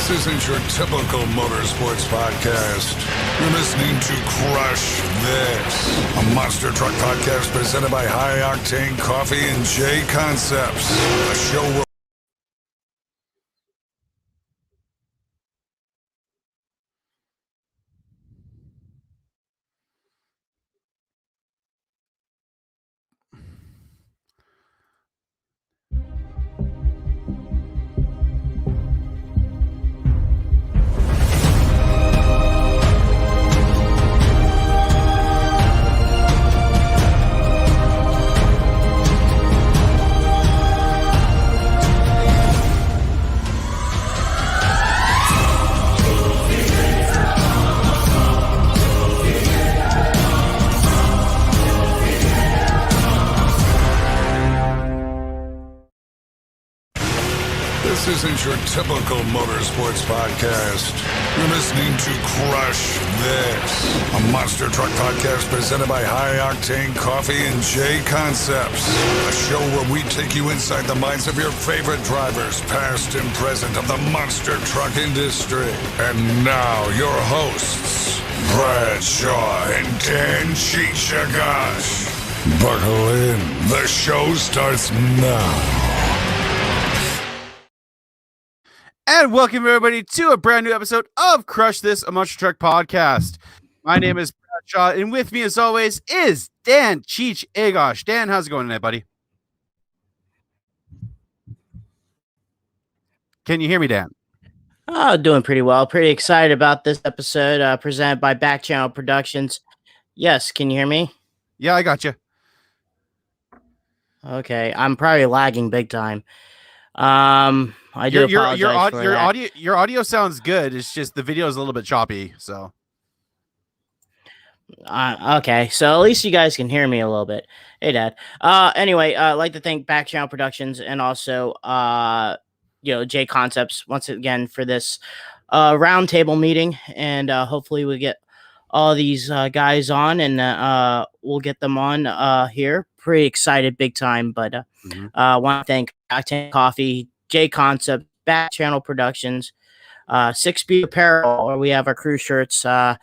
This isn't your typical motorsports podcast. You're listening to Crush This, a monster truck podcast presented by High Octane Coffee and J Concepts, a show where this isn't your typical motorsports podcast. You're listening to Crush This, a monster truck podcast presented by High Octane Coffee and J Concepts, a show where we take you inside the minds of your favorite drivers, past and present, of the monster truck industry. And now, your hosts, Brad Shaw and Dan Chichagash. Buckle in, the show starts now. And welcome everybody to a brand new episode of Crush This, a Monster Truck podcast. My name is Brad Shaw, and with me as always is Dan Cheech Agosh. Dan, how's it going tonight, buddy? Can you hear me, Dan? Oh, doing pretty well. Pretty excited about this episode presented by Back Channel Productions. Yes, can you hear me? Yeah, I got you. Okay, I'm probably lagging big time. I do apologize for that. Your audio sounds good. It's just the video is a little bit choppy. So, okay, so at least you guys can hear me a little bit. Hey, Dad. Anyway, I'd like to thank Back Channel Productions and also, J Concepts once again for this roundtable meeting, and hopefully we get all these guys on, and we'll get them on here. Pretty excited, big time. But I want to thank Octane Coffee, J Concept, Back Channel Productions, 6B Apparel, where we have our crew shirts. The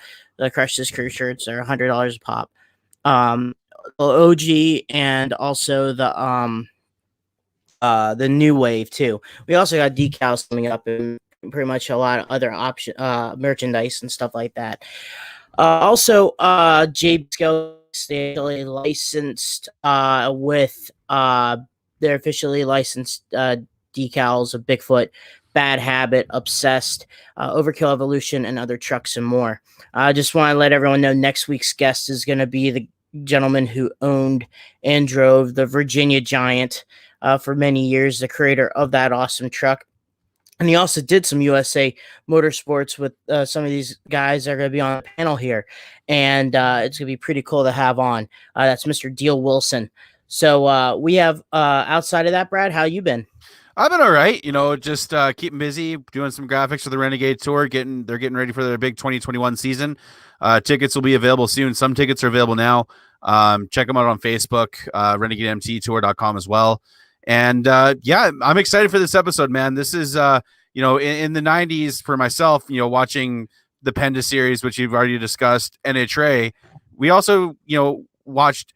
Crush This crew shirts are $100 a pop. OG, and also the New Wave too. We also got decals coming up, and pretty much a lot of other merchandise and stuff like that. Also, JB Scales, they actually licensed with their officially licensed decals of Bigfoot, Bad Habit, Obsessed, Overkill Evolution, and other trucks and more. I just want to let everyone know next week's guest is going to be the gentleman who owned and drove the Virginia Giant for many years, the creator of that awesome truck. And he also did some USA Motorsports with some of these guys that are going to be on the panel here. And it's going to be pretty cool to have on. That's Mr. Deal Wilson. So we have, outside of that, Brad, how you been? I've been all right. Just keeping busy, doing some graphics for the Renegade Tour. They're getting ready for their big 2021 season. Tickets will be available soon. Some tickets are available now. Check them out on Facebook, renegademttour.com as well. And I'm excited for this episode, man. This is, in the 90s for myself, watching the Penda series, which you've already discussed, and Trey. We also, I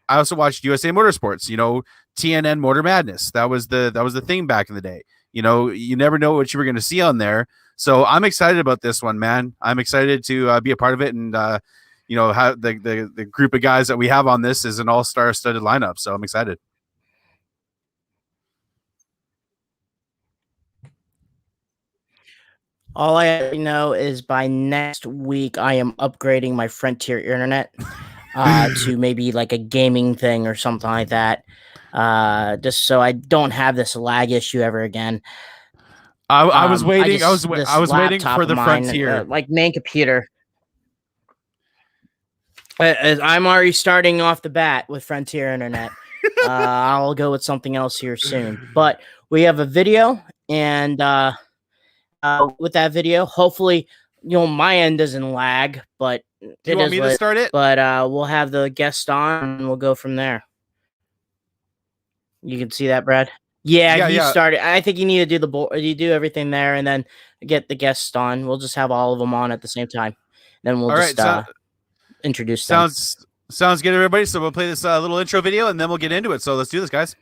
also watched USA Motorsports, TNN Motor Madness. That was the thing back in the day. You never know what you were going to see on there. So I'm excited about this one, man. I'm excited to be a part of it. And, how the group of guys that we have on this is an all-star studded lineup. So I'm excited. All I know is by next week, I am upgrading my Frontier internet to maybe like a gaming thing or something like that. Just so I don't have this lag issue ever again. I was waiting. I was waiting for the Frontier, like main computer. I'm already starting off the bat with Frontier internet. I'll go with something else here soon. But we have a video, and with that video, hopefully, my end doesn't lag. But do you want me to start it? But we'll have the guest on, and we'll go from there. You can see that, Brad? Yeah, you started. I think you need to do the board. You do everything there, and then get the guests on. We'll just have all of them on at the same time. Then we'll introduce them. Sounds good, everybody. So we'll play this little intro video, and then we'll get into it. So let's do this, guys.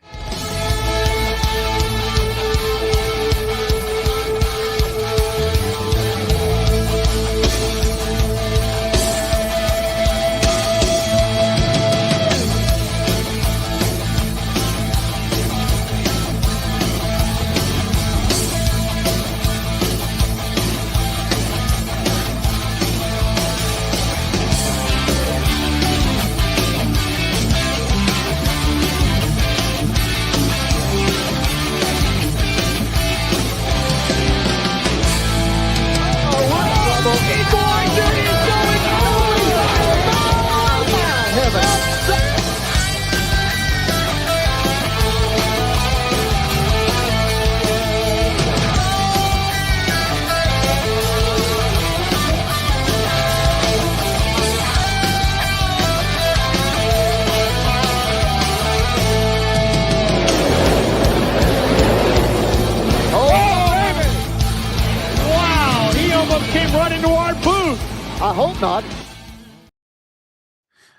I hope not.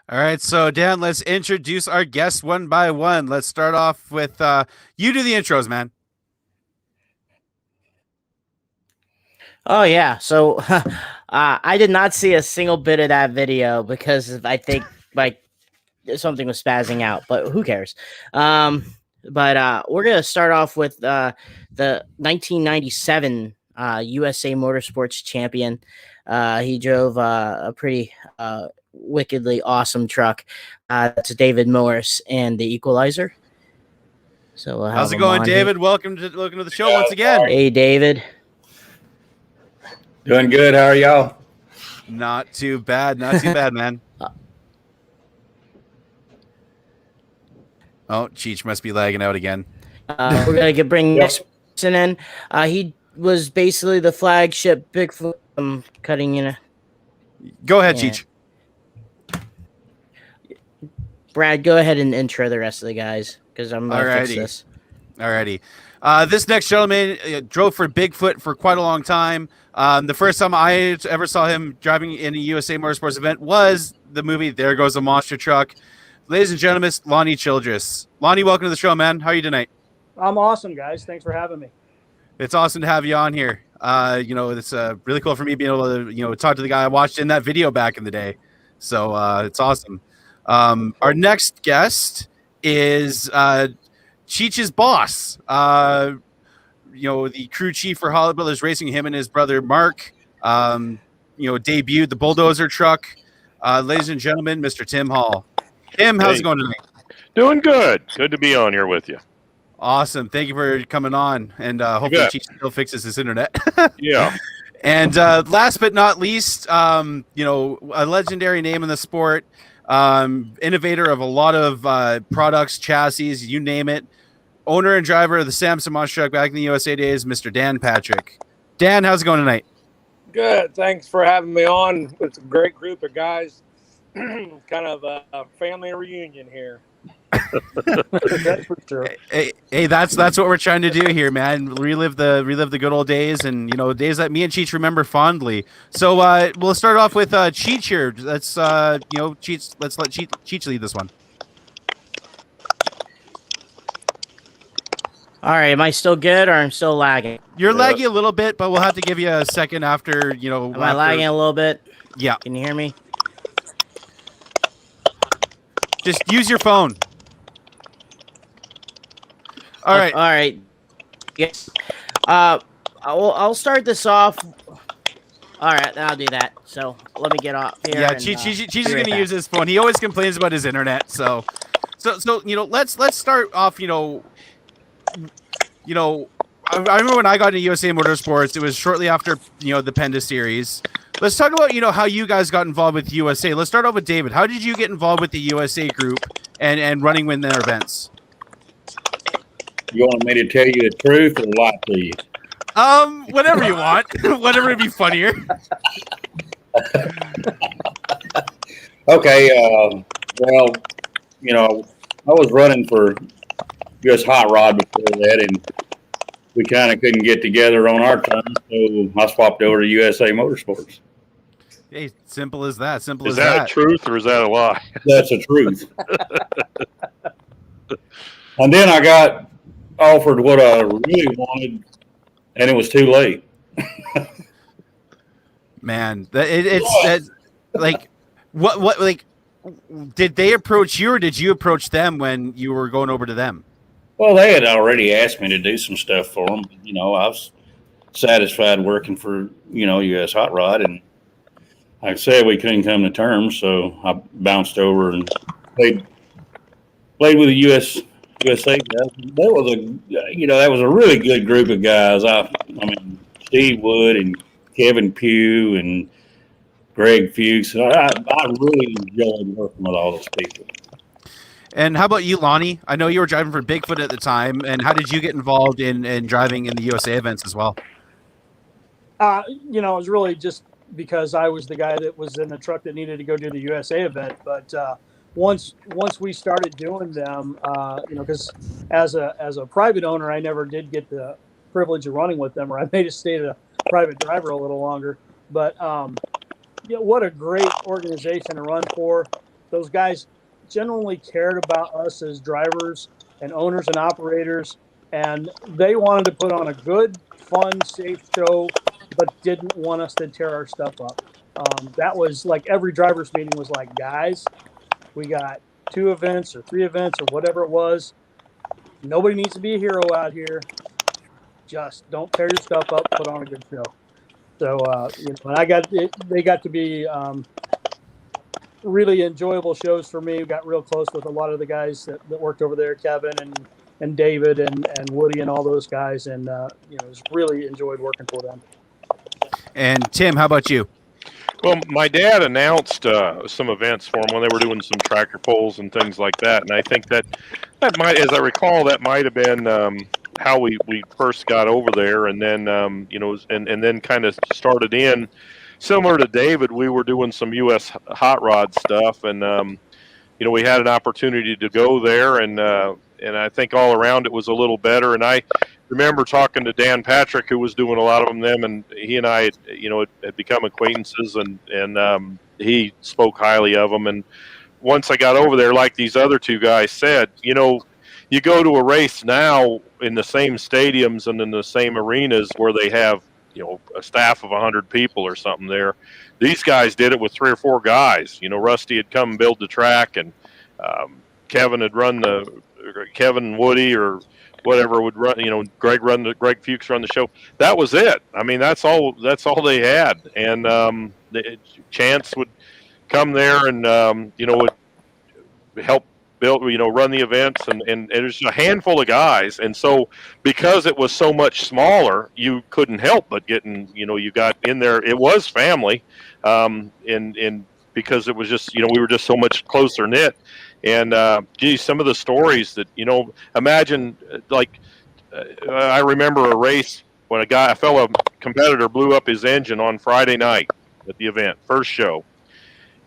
All right, so Dan, let's introduce our guests one by one. Let's start off with you do the intros, man. Oh yeah, so I did not see a single bit of that video because I think like something was spazzing out, but who cares? But we're gonna start off with the 1997 USA Motorsports champion. He drove a pretty wickedly awesome truck. That's David Morris and the Equalizer. So how's it going, David? Welcome to the show once again. Hey, David. Doing good. How are y'all? Not too bad. Not too bad, man. Oh, Cheech must be lagging out again. We're gonna bring next person in. He was basically the flagship Bigfoot. Cutting in a. Go ahead, Cheech. Brad, go ahead and intro the rest of the guys because I'm gonna fix this. Alrighty. This next gentleman drove for Bigfoot for quite a long time. The first time I ever saw him driving in a USA Motorsports event was the movie There Goes a Monster Truck. Ladies and gentlemen, Lonnie Childress. Lonnie, welcome to the show, man. How are you tonight? I'm awesome, guys. Thanks for having me. It's awesome to have you on here. It's really cool for me being able to, talk to the guy I watched in that video back in the day. So it's awesome. Our next guest is Cheech's boss. The crew chief for Holly Brothers Racing, him and his brother Mark, debuted the Bulldozer truck. Ladies and gentlemen, Mr. Tim Hall. Tim, how's it going tonight? Doing good. Good to be on here with you. Awesome. Thank you for coming on. And hopefully Cheech still fixes his internet. Yeah. And last but not least, a legendary name in the sport, innovator of a lot of products, chassis, you name it. Owner and driver of the Samson Monster Truck back in the USA days, Mr. Dan Patrick. Dan, how's it going tonight? Good. Thanks for having me on. It's a great group of guys. Kind of a family reunion here. That's for sure. Hey, that's what we're trying to do here, man. Relive the good old days, and days that me and Cheech remember fondly. So we'll start off with Cheech here. Let's Cheech. Let's let Cheech lead this one. All right, am I still good or I'm still lagging? You're laggy a little bit, but we'll have to give you a second after Am I lagging a little bit? Yeah. Can you hear me? Just use your phone. All right. All right. Yes. I'll start this off. All right, I'll do that. So let me get off here. Yeah, Cheech is going to use his phone. He always complains about his internet. So let's start off. I remember when I got into USA Motorsports. It was shortly after the Penda Series. Let's talk about how you guys got involved with USA. Let's start off with David. How did you get involved with the USA group and running when their events? You want me to tell you the truth or lie to you? Whatever you want. Whatever would be funnier. Okay. Well, I was running for US Hot Rod before that, and we kind of couldn't get together on our terms, so I swapped over to USA Motorsports. Hey, simple as that. Simple Is as that that. a truth or is that a lie? That's the truth. And then I got offered what I really wanted, and it was too late. Man, it's like what like did they approach you or did you approach them when you were going over to them? Well, they had already asked me to do some stuff for them. You know, I was satisfied working for, US Hot Rod, and like I said, we couldn't come to terms, so I bounced over and played with the USA guys. That was a really good group of guys. I mean, Steve Wood and Kevin Pugh and Greg Fuchs. I really enjoyed working with all those people. And how about you, Lonnie? I know you were driving for Bigfoot at the time, and how did you get involved in driving in the USA events as well? It was really just because I was the guy that was in the truck that needed to go do the USA event. But once we started doing them, because as a private owner, I never did get the privilege of running with them, or I may have stayed a private driver a little longer. But what a great organization to run for. Those guys generally cared about us as drivers and owners and operators, and they wanted to put on a good, fun, safe show, but didn't want us to tear our stuff up. That was like every driver's meeting was like, guys, we got 2 events or 3 events or whatever it was. Nobody needs to be a hero out here. Just don't tear your stuff up, put on a good show. So, and they got to be really enjoyable shows for me. Got real close with a lot of the guys that worked over there, Kevin and David and Woody and all those guys. And, just really enjoyed working for them. And Tim, how about you? Well, my dad announced some events for them when they were doing some tractor pulls and things like that. And I think that might, as I recall, that might have been how we first got over there. And then, and then kind of started in. Similar to David, we were doing some U.S. hot rod stuff, and we had an opportunity to go there, and I think all around it was a little better. And I remember talking to Dan Patrick, who was doing a lot of them, and he and I, had become acquaintances, and he spoke highly of them. And once I got over there, like these other 2 guys said, you go to a race now in the same stadiums and in the same arenas where they have a staff of 100 people or something there. These guys did it with 3 or 4 guys. Rusty had come and build the track, and Kevin and Woody or whatever would run, Greg Fuchs run the show. That was it. I mean, that's all they had. And Chance would come there and, would help build, run the events, and there's a handful of guys. And so because it was so much smaller, you couldn't help but getting, you got in there. It was family. And because it was just, we were just so much closer knit. And, some of the stories that, imagine I remember a race when a fellow competitor blew up his engine on Friday night at the event, first show.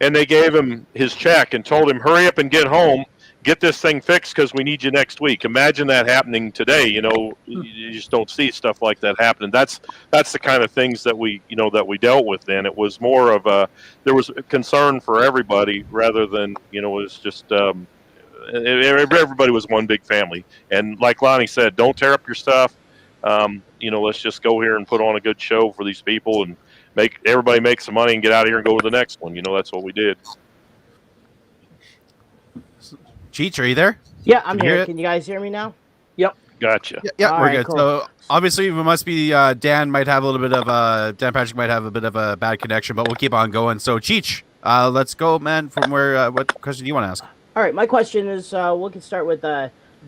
And they gave him his check and told him, hurry up and get home. Get this thing fixed because we need you next week. Imagine that happening today. You just don't see stuff like that happening. That's the kind of things that we dealt with then. It was more of there was a concern for everybody rather than, it was just, everybody was one big family. And like Lonnie said, don't tear up your stuff. Let's just go here and put on a good show for these people and everybody make some money and get out of here and go to the next one. That's what we did. Cheech, are you there? Yeah, I'm here. Can you guys hear me now? Yep. Gotcha. Yeah, we're right, good. cool. So obviously, we must be Dan might have a little bit of Dan Patrick might have a bit of a bad connection, but we'll keep on going. So Cheech, let's go, man. From where? What question do you want to ask? All right, my question is, we can start with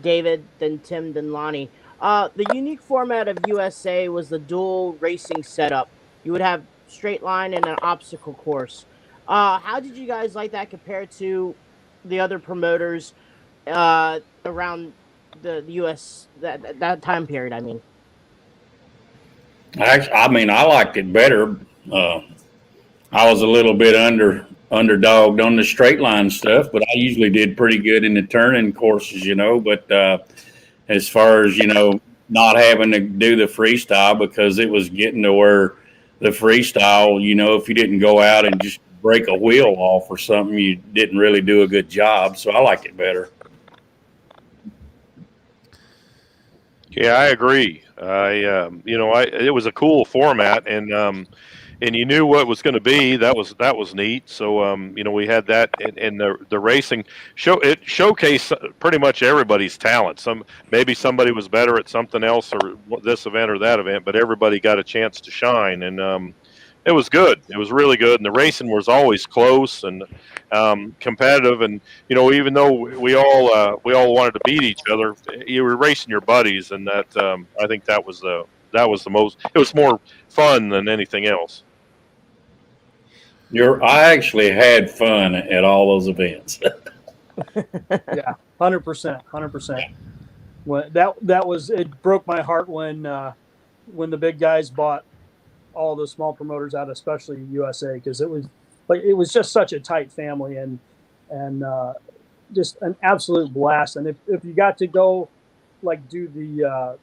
David, then Tim, then Lonnie. The unique format of USA was the dual racing setup. You would have straight line and an obstacle course. How did you guys like that compared to the other promoters around the U.S. that time period? I mean, I liked it better. I was a little bit underdogged on the straight line stuff, but I usually did pretty good in the turning courses, But as far as, not having to do the freestyle, because it was getting to where the freestyle, if you didn't go out and just break a wheel off or something, you didn't really do a good job. So I liked it better. Yeah, I agree. It was a cool format, and you knew what was going to be. That was neat. So we had that, and the racing showcased pretty much everybody's talent. Maybe somebody was better at something else, or this event or that event, but everybody got a chance to shine, and it was good. It was really good, and the racing was always close and competitive. And even though we all wanted to beat each other, you were racing your buddies, and that I think that was the most. It was more fun than anything else. I actually had fun at all those events. Yeah, 100%. Well, that was, it broke my heart when the big guys bought all the small promoters out, especially USA, because it was just such a tight family and just an absolute blast. And if you got to go do the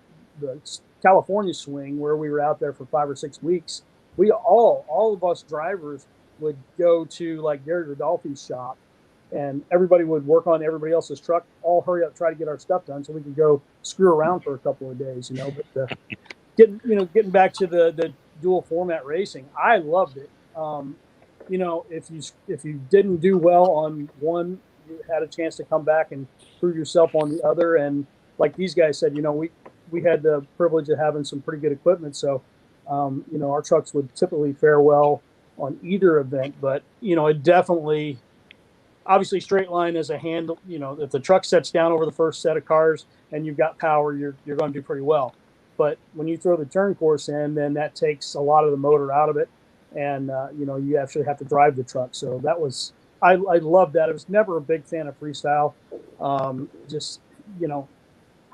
California swing where we were out there for 5 or 6 weeks, we all of us drivers would go to Gary Rodolfi's shop, and everybody would work on everybody else's truck, all hurry up, try to get our stuff done so we could go screw around for a couple of days, but getting back to the dual format racing, I loved it. If you didn't do well on one, you had a chance to come back and prove yourself on the other. And like these guys said, we had the privilege of having some pretty good equipment, so our trucks would typically fare well on either event. But it definitely, obviously, straight line as a handle. If the truck sets down over the first set of cars and you've got power, you're going to do pretty well. But when you throw the turn course in, then that takes a lot of the motor out of it, and you actually have to drive the truck. So that was, I loved that. I was never a big fan of freestyle. How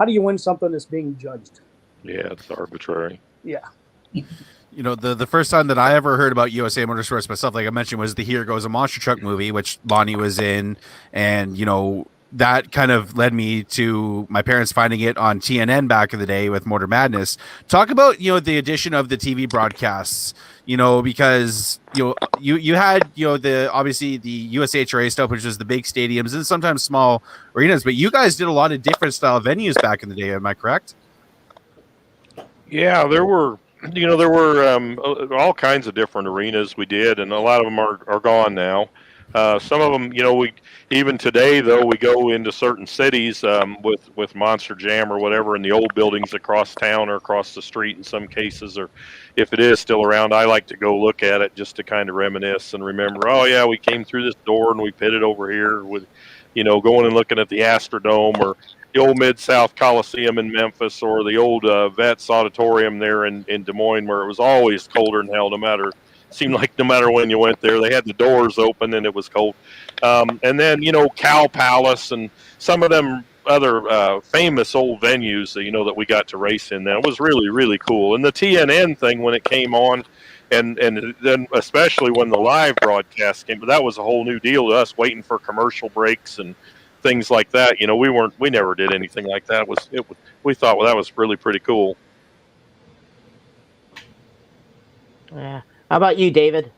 do you win something that's being judged? Yeah, it's arbitrary. Yeah. The first time that I ever heard about USA Motorsports myself, like I mentioned, was the Here Goes a Monster Truck movie, which Lonnie was in, and that kind of led me to my parents finding it on TNN back in the day with Motor Madness. Talk about the addition of the TV broadcasts, because you had obviously the USHRA stuff, which is the big stadiums and sometimes small arenas, but you guys did a lot of different style venues back in the day. Am I correct? Yeah, there were all kinds of different arenas we did, and a lot of them are gone now. Some of them, we even today though we go into certain cities with Monster Jam or whatever in the old buildings across town or across the street in some cases, or if it is still around, I like to go look at it just to kind of reminisce and remember. Oh yeah, we came through this door and we pitted over here with, going and looking at the Astrodome or the old Mid-South Coliseum in Memphis or the old Vets Auditorium there in Des Moines, where it was always colder than hell, seemed like no matter when you went there, they had the doors open and it was cold. And then, Cow Palace and some of them other famous old venues, that we got to race in. That was really, really cool. And the TNN thing, when it came on, and then especially when the live broadcast came, but that was a whole new deal to us, waiting for commercial breaks and things like that. We never did anything like that. We thought, well, that was really pretty cool. Yeah. How about you, David?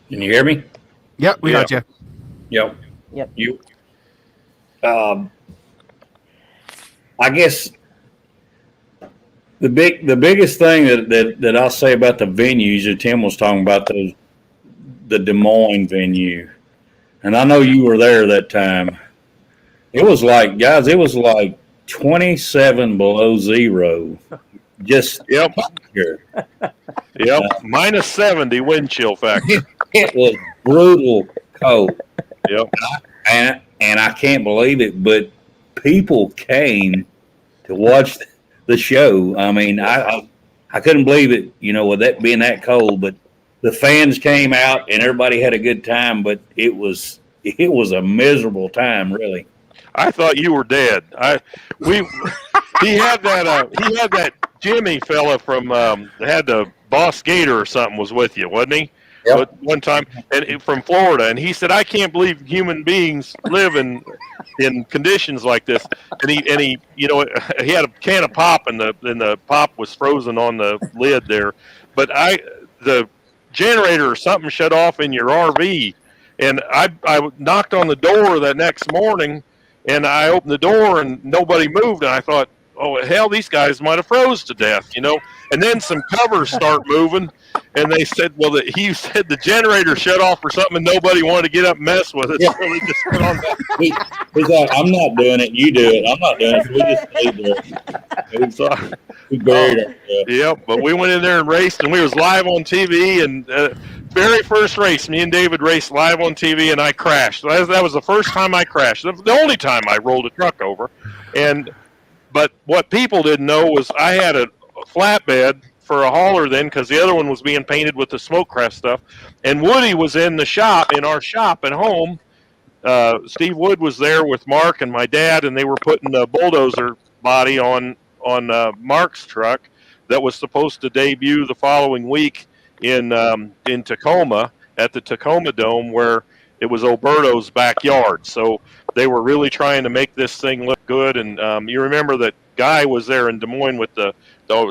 Can you hear me? Yep, we got you. Yep. Yep. I guess the biggest thing that I'll say about the venues that Tim was talking about, the Des Moines venue, and I know you were there that time. It was like 27 below zero. Just yep. Here. Yep. Minus 70 wind chill factor. It was brutal cold. Yep. And I can't believe it, but people came to watch the show. I mean, I couldn't believe it, with that being that cold, but the fans came out and everybody had a good time, but it was a miserable time, really. I thought you were dead. He had that Jimmy fella from had the Boss Gator or something was with you, wasn't he? but one time, and from Florida, and he said, "I can't believe human beings live in conditions like this." And he, you know, he had a can of pop, and the pop was frozen on the lid there. But the generator or something shut off in your RV, and I knocked on the door that next morning, and I opened the door, and nobody moved, and I thought, oh hell, these guys might have froze to death, you know. And then some covers start moving, and they said, well, he said the generator shut off or something, and nobody wanted to get up and mess with it. Yeah. So they just put on that. He's like, I'm not doing it. You do it. I'm not doing it. So we just stayed there. We buried it. Yep, but we went in there and raced, and we was live on TV, and very first race, me and David raced live on TV, and I crashed. That was the first time I crashed. The only time I rolled a truck over. But what people didn't know was I had a flatbed for a hauler then, because the other one was being painted with the Smokecraft stuff. And Woody was in our shop at home. Steve Wood was there with Mark and my dad, and they were putting the bulldozer body on Mark's truck that was supposed to debut the following week in Tacoma at the Tacoma Dome, where it was Alberto's backyard. So they were really trying to make this thing look good. And you remember that Guy was there in Des Moines with the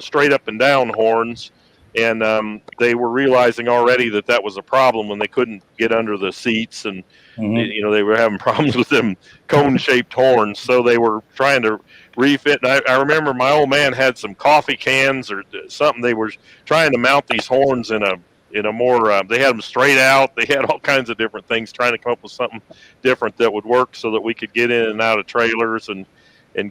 straight up and down horns, and they were realizing already that was a problem when they couldn't get under the seats, and you know, they were having problems with them cone-shaped horns. So they were trying to refit. And I remember my old man had some coffee cans or something. They were trying to mount these horns in a more, they had them straight out. They had all kinds of different things, trying to come up with something different that would work so that we could get in and out of trailers and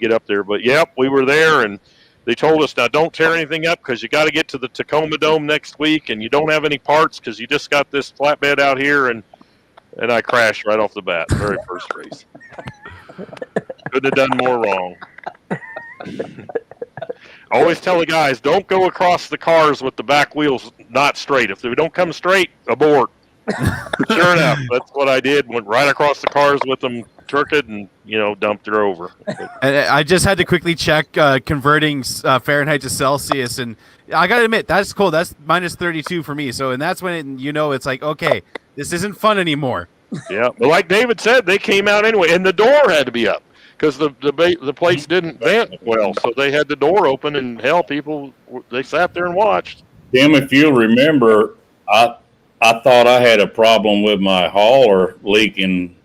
get up there. But yep, we were there, and they told us, now don't tear anything up because you got to get to the Tacoma Dome next week, and you don't have any parts because you just got this flatbed out here. And I crashed right off the bat, very first race. Couldn't have done more wrong. I always tell the guys, don't go across the cars with the back wheels not straight. If they don't come straight, abort. Sure enough, that's what I did. Went right across the cars with them crooked, and dumped her over. And I just had to quickly check converting Fahrenheit to Celsius, and I gotta admit, that's cool. That's minus 32 for me. So, and that's when it's like, okay, this isn't fun anymore. Yeah, but like David said, they came out anyway, and the door had to be up because the place didn't vent well, so they had the door open, and hell, people, they sat there and watched. Tim, if you'll remember, I thought I had a problem with my hauler leaking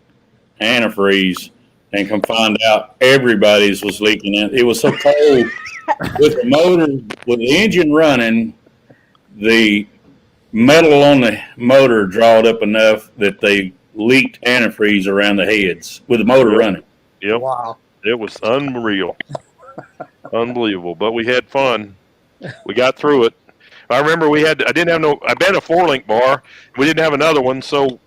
antifreeze, and come find out everybody's was leaking in. It was so cold with the motor, with the engine running, the metal on the motor drawed up enough that they leaked antifreeze around the heads with the motor running. Yep. Wow. It was unreal. Unbelievable. But we had fun. We got through it. I remember I bet a 4-link bar. We didn't have another one, so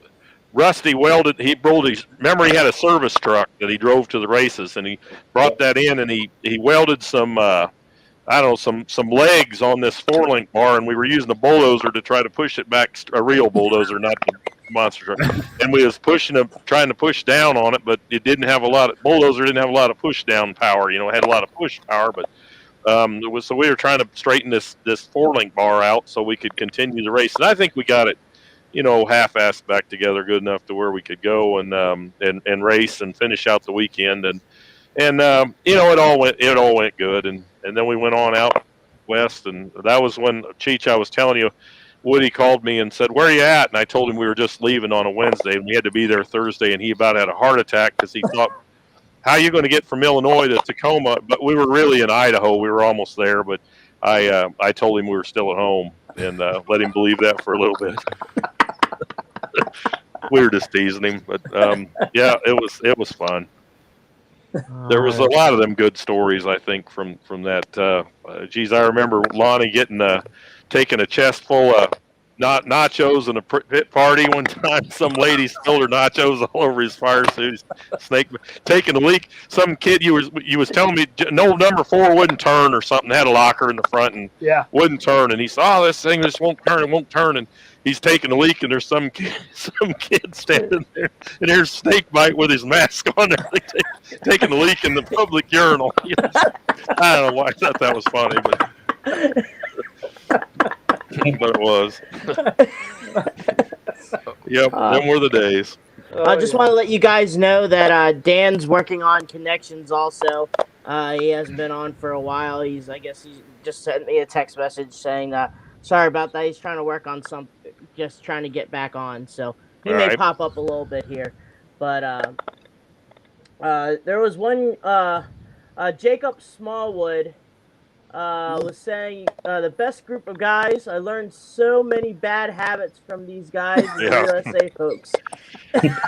Rusty welded. Remember, he had a service truck that he drove to the races, and he brought that in, and he welded some some legs on this 4-link bar, and we were using a bulldozer to try to push it back, a real bulldozer, not the monster truck. And we was trying to push down on it, but it didn't have bulldozer didn't have a lot of push down power. It had a lot of push power, but so we were trying to straighten this 4-link bar out so we could continue the race. And I think we got it, half-assed back together good enough to where we could go and race and finish out the weekend. And it all went good. And then we went on out west, and that was when, Cheech, I was telling you, Woody called me and said, "Where are you at?" And I told him we were just leaving on a Wednesday, and we had to be there Thursday, and he about had a heart attack because he thought, how are you going to get from Illinois to Tacoma? But we were really in Idaho. We were almost there, but I told him we were still at home, and let him believe that for a little bit. We were just teasing him, but yeah, it was fun. There was a lot of them good stories, I think, from that. I remember Lonnie taking a chest full of nachos in a pit party one time. Some lady spilled her nachos all over his fire suit. Snake taking a leak. Some kid you was telling me no, number 4 wouldn't turn or something. Had a locker in the front and wouldn't turn. And he saw this thing just won't turn. And he's taking a leak, and there's some kid standing there, and there's Snakebite with his mask on there, taking a leak in the public urinal. I don't know why I thought that was funny, but it was. Yep, them were the days. I just want to let you guys know that Dan's working on connections also. He hasn't been on for a while. I guess he just sent me a text message saying that sorry about that. He's trying to work on something, just trying to get back on. So he All may right. pop up a little bit here. But there was one, Jacob Smallwood was saying the best group of guys. I learned so many bad habits from these guys, the Yeah. USA folks.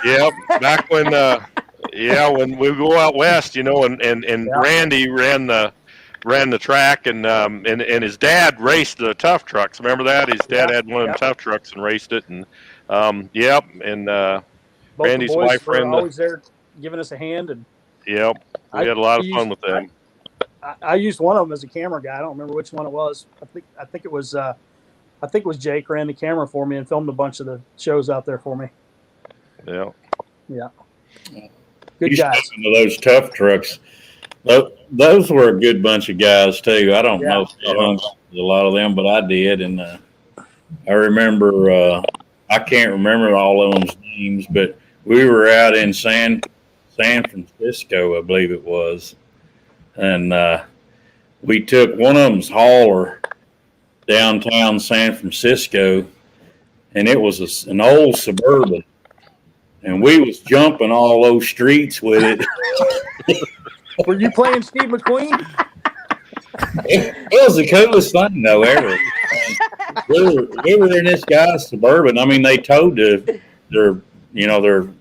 Yep, back when when we go out west, and Randy ran the track, and his dad raced the tough trucks. Remember that? His dad had one of them tough trucks and raced it, and Both Randy's the boys wife were ran always there giving us a hand, and we had a lot of fun with them. I used one of them as a camera guy. I don't remember which one it was. I think it was Jake ran the camera for me and filmed a bunch of the shows out there for me. Yeah. Good You guys. speaking of those tough trucks, those were a good bunch of guys too. I don't know if you hung with a lot of them, but I did, and I remember. I can't remember all of them's names, but we were out in San Francisco, I believe it was, and we took one of them's hauler downtown San Francisco, and it was an old Suburban. And we was jumping all those streets with it. Were you playing Steve McQueen? It was the coolest thing though ever. We were in this guy's Suburban. I mean, they towed their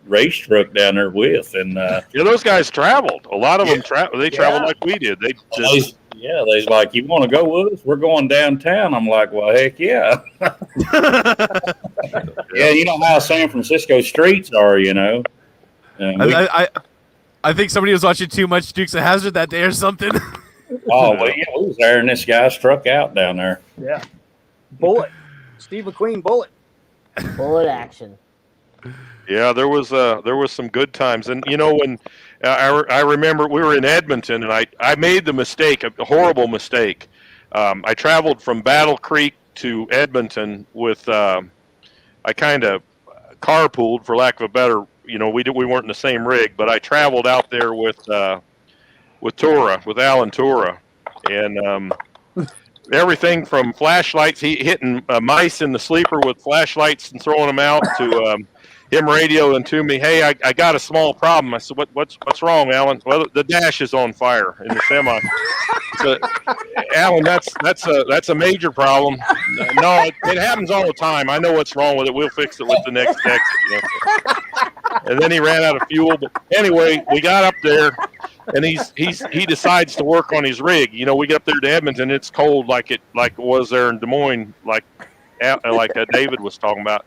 race truck down there with, and Those guys traveled. A lot of them traveled. They traveled like we did. They just they's like, you want to go with us? We're going downtown. I'm like, well, heck yeah. Yeah, you know how San Francisco streets are, And I think somebody was watching too much Dukes of Hazzard that day or something. oh, well, yeah, we was airing this guy's truck out down there. Yeah. Bullet. Steve McQueen, Bullet. Bullet action. Yeah, there was some good times, and when I remember we were in Edmonton, and I made the mistake, a horrible mistake. I traveled from Battle Creek to Edmonton with I kind of carpooled, for lack of a better, we weren't in the same rig, but I traveled out there with Alan Tura, and everything from flashlights, hitting mice in the sleeper with flashlights and throwing them out, to him radioing to me, hey, I got a small problem. I said, what's wrong, Alan? Well, the dash is on fire in the semi. So, Alan, that's a major problem. No, it happens all the time. I know what's wrong with it. We'll fix it with the next exit. And then he ran out of fuel. But anyway, we got up there, and he decides to work on his rig. We get up there to Edmonton. It's cold like it was there in Des Moines, like David was talking about,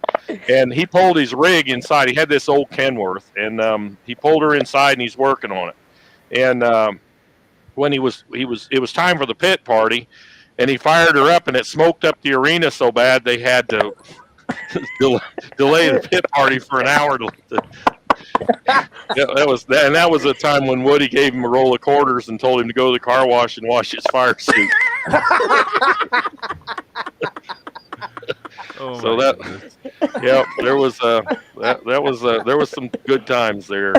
and he pulled his rig inside. He had this old Kenworth, and he pulled her inside, and he's working on it. And when it was time for the pit party, and he fired her up, and it smoked up the arena so bad they had to delay the pit party for an hour. That was a time when Woody gave him a roll of quarters and told him to go to the car wash and wash his fire suit. So there was some good times there.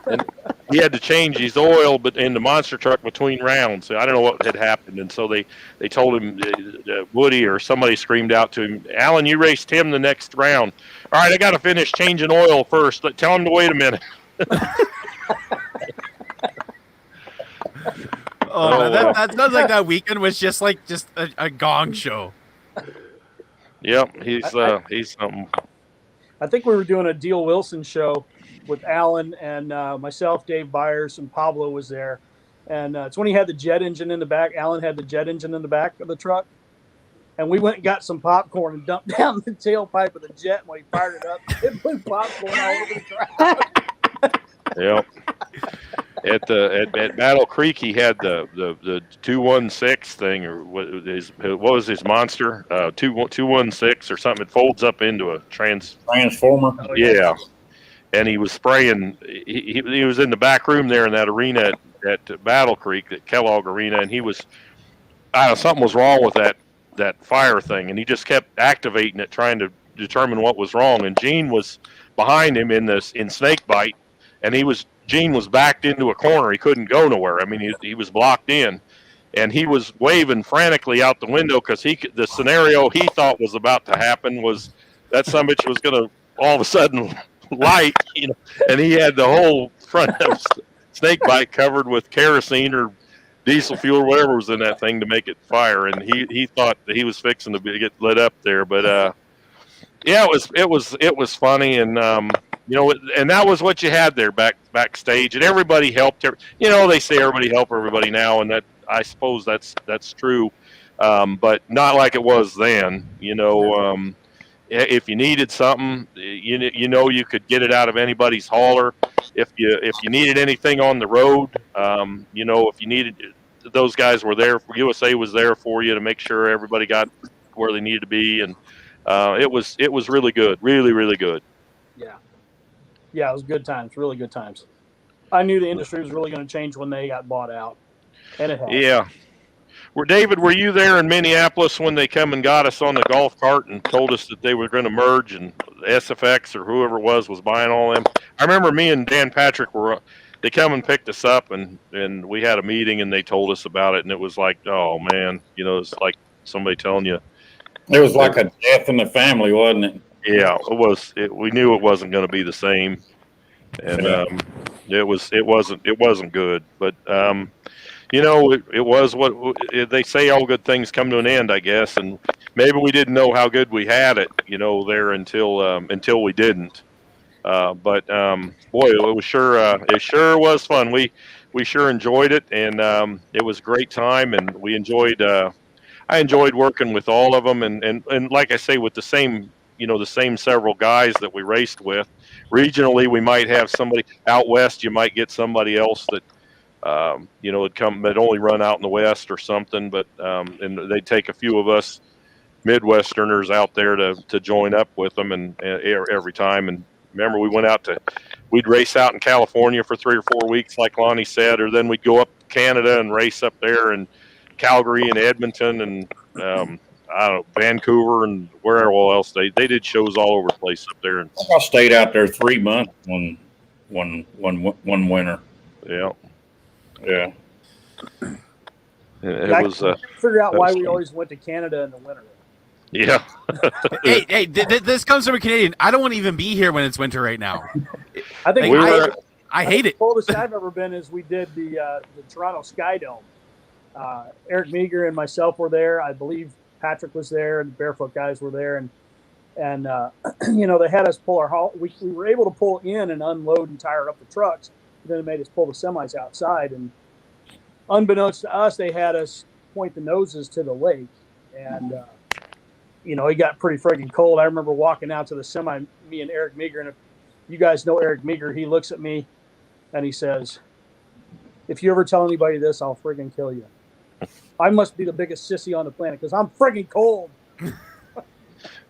And he had to change his oil, but in the monster truck between rounds. So I don't know what had happened, and so they told him, Woody or somebody screamed out to him, Alan, you raced him the next round. All right, I got to finish changing oil first. Tell him to wait a minute. That sounds like that weekend was just a gong show. Yep, he's something. I think we were doing a Deal Wilson show with Alan and myself, Dave Byers, and Pablo was there. And it's when he had the jet engine in the back. Alan had the jet engine in the back of the truck. And we went and got some popcorn and dumped down the tailpipe of the jet. And when he fired it up, it blew popcorn all over the crowd. Yep. At Battle Creek, he had the 216 thing, or what was his monster? 216 or something. It folds up into a transformer. Yeah. And he was spraying. He was in the back room there in that arena at Battle Creek, that Kellogg Arena, and he was. Something was wrong with fire thing, and he just kept activating it, trying to determine what was wrong. And Gene was behind him in snake bite, and Gene was backed into a corner. He couldn't go nowhere. I mean, he was blocked in, and he was waving frantically out the window because the scenario he thought was about to happen was that some bitch was going to all of a sudden light, and he had the whole front of snake bite covered with kerosene or diesel fuel or whatever was in that thing to make it fire, and he thought that he was fixing to get lit up there. But yeah, it was funny, and and that was what you had there backstage, and everybody helped. They say everybody help everybody now, and that I suppose that's true, but not like it was then. If you needed something, you could get it out of anybody's hauler. If you needed anything on the road, if you needed, those guys were there. USA was there for you to make sure everybody got where they needed to be, and it was really good, really, really good. Yeah, it was good times, really good times. I knew the industry was really going to change when they got bought out, and it has. Yeah. David, were you there in Minneapolis when they come and got us on the golf cart and told us that they were going to merge, and SFX or whoever it was buying all them? I remember me and Dan Patrick they come and picked us up, and we had a meeting, and they told us about it, and it was like, oh man, it's like somebody telling you. It was like a death in the family, wasn't it? Yeah, it was. We knew it wasn't going to be the same, and it wasn't good. But it was what they say. All good things come to an end, I guess, and maybe we didn't know how good we had it, there until we didn't. But boy, it sure was fun. We sure enjoyed it, and it was a great time, and we enjoyed. I enjoyed working with all of them, and like I say, with the same several guys that we raced with. Regionally, we might have somebody out west. You might get somebody else that would come, that only run out in the west or something. But and they'd take a few of us Midwesterners out there to join up with them, and every time. And remember, we'd race out in California for 3 or 4 weeks, like Lonnie said, or then we'd go up to Canada and race up there, and Calgary and Edmonton and I don't know, Vancouver and wherever else they did shows all over the place up there. And I stayed out there 3 months one winter. Yeah. I was figure out why we always went to Canada in the winter. Yeah. hey, this comes from a Canadian. I don't want to even be here when it's winter right now. I think I hate it. The coldest I've ever been is we did the Toronto Sky Dome. Eric Meager and myself were there. I believe Patrick was there, and the Barefoot guys were there, and they had us pull our haul. We were able to pull in and unload and tire up the trucks. Then they made us pull the semis outside, and unbeknownst to us, they had us point the noses to the lake, and it got pretty friggin' cold. I remember walking out to the semi, me and Eric Meager, and if you guys know Eric Meager, he looks at me and he says, "If you ever tell anybody this, I'll friggin' kill you." I must be the biggest sissy on the planet because I'm friggin' cold.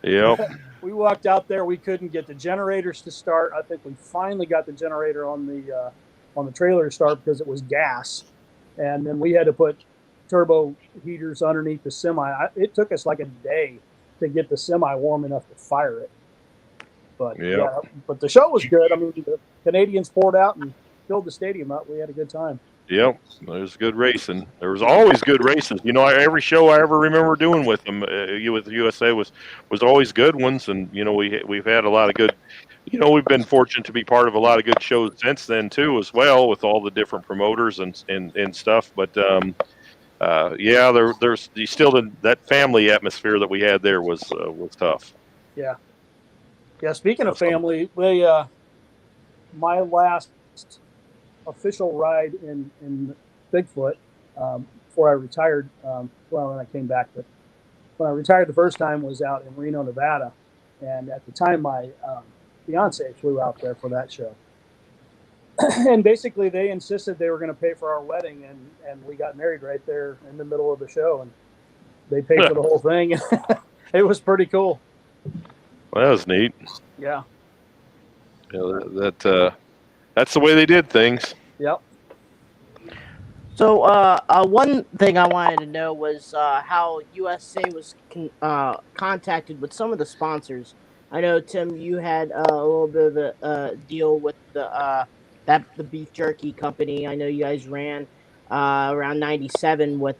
Yeah. We walked out there. We couldn't get the generators to start. I think we finally got the generator on the trailer to start because it was gas, and then we had to put turbo heaters underneath the semi. It took us like a day to get the semi warm enough to fire it. But but the show was good. I mean, the Canadians poured out and filled the stadium up. We had a good time. Yep, there's good racing. There was always good races. Every show I ever remember doing with them, with USA was always good ones, and we've had a lot of good. We've been fortunate to be part of a lot of good shows since then too, as well, with all the different promoters and stuff. But there's still that family atmosphere that we had there was tough. Yeah. Speaking of family, my last official ride in Bigfoot before I retired. When I came back, but when I retired the first time was out in Reno, Nevada, and at the time my fiance flew out there for that show. And basically, they insisted they were going to pay for our wedding, and we got married right there in the middle of the show, and they paid for the whole thing. It was pretty cool. Well, that was neat. Yeah. That's the way they did things. Yep. So, one thing I wanted to know was how USA was contacted with some of the sponsors. I know, Tim, you had a little bit of a deal with the beef jerky company. I know you guys ran around '97 with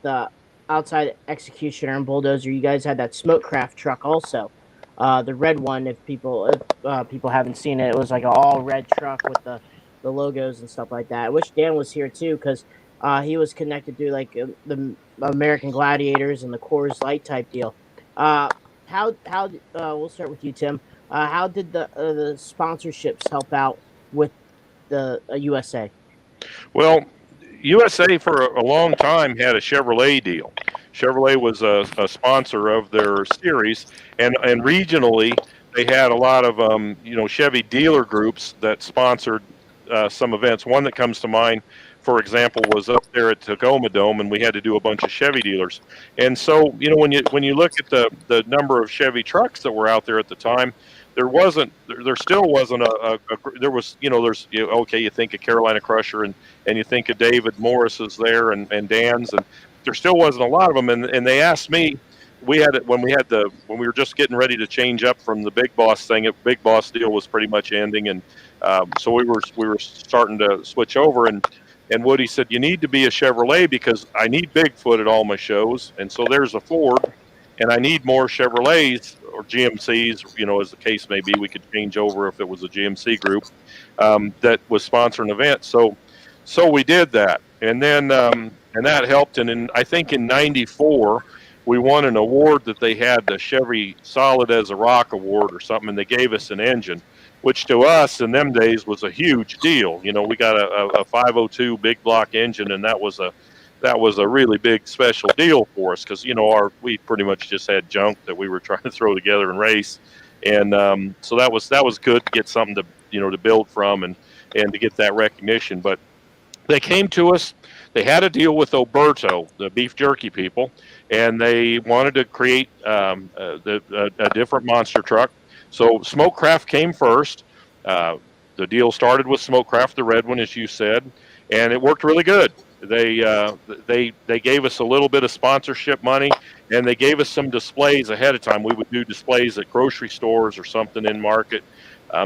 outside executioner and bulldozer. You guys had that smokecraft truck also, the red one. If people haven't seen it, it was like an all red truck with the logos and stuff like that. I wish Dan was here too, because he was connected to like the American Gladiators and the Coors Light type deal. Uh, we'll start with you, Tim. How did the sponsorships help out with the USA? Well, USA for a long time had a Chevrolet deal. Chevrolet was a sponsor of their series, and regionally they had a lot of Chevy dealer groups that sponsored some events. One that comes to mind, for example, was up there at Tacoma Dome, and we had to do a bunch of Chevy dealers. And so when you look at the number of Chevy trucks that were out there at the time, there still wasn't there was there's okay, you think of Carolina Crusher and you think of David Morris's there and Dan's, and there still wasn't a lot of them. And they asked me, we had it when we were just getting ready to change up from the Big Boss thing. Big Boss deal was pretty much ending, and so we were starting to switch over. And Woody said, you need to be a Chevrolet because I need Bigfoot at all my shows, and so there's a Ford, and I need more Chevrolets or GMCs, as the case may be. We could change over if it was a GMC group that was sponsoring events. So we did that, and then and that helped. And I think in '94 we won an award that they had, the Chevy Solid as a Rock Award or something, and they gave us an engine, which to us in them days was a huge deal. We got a 502 big block engine, and that was a really big special deal for us because we pretty much just had junk that we were trying to throw together and race, and so that was good to get something to build from and to get that recognition. But they came to us. They had a deal with Oberto, the beef jerky people, and they wanted to create a different monster truck. So Smokecraft came first. The deal started with Smokecraft, the red one, as you said, and it worked really good. They gave us a little bit of sponsorship money, and they gave us some displays ahead of time. We would do displays at grocery stores or something in market.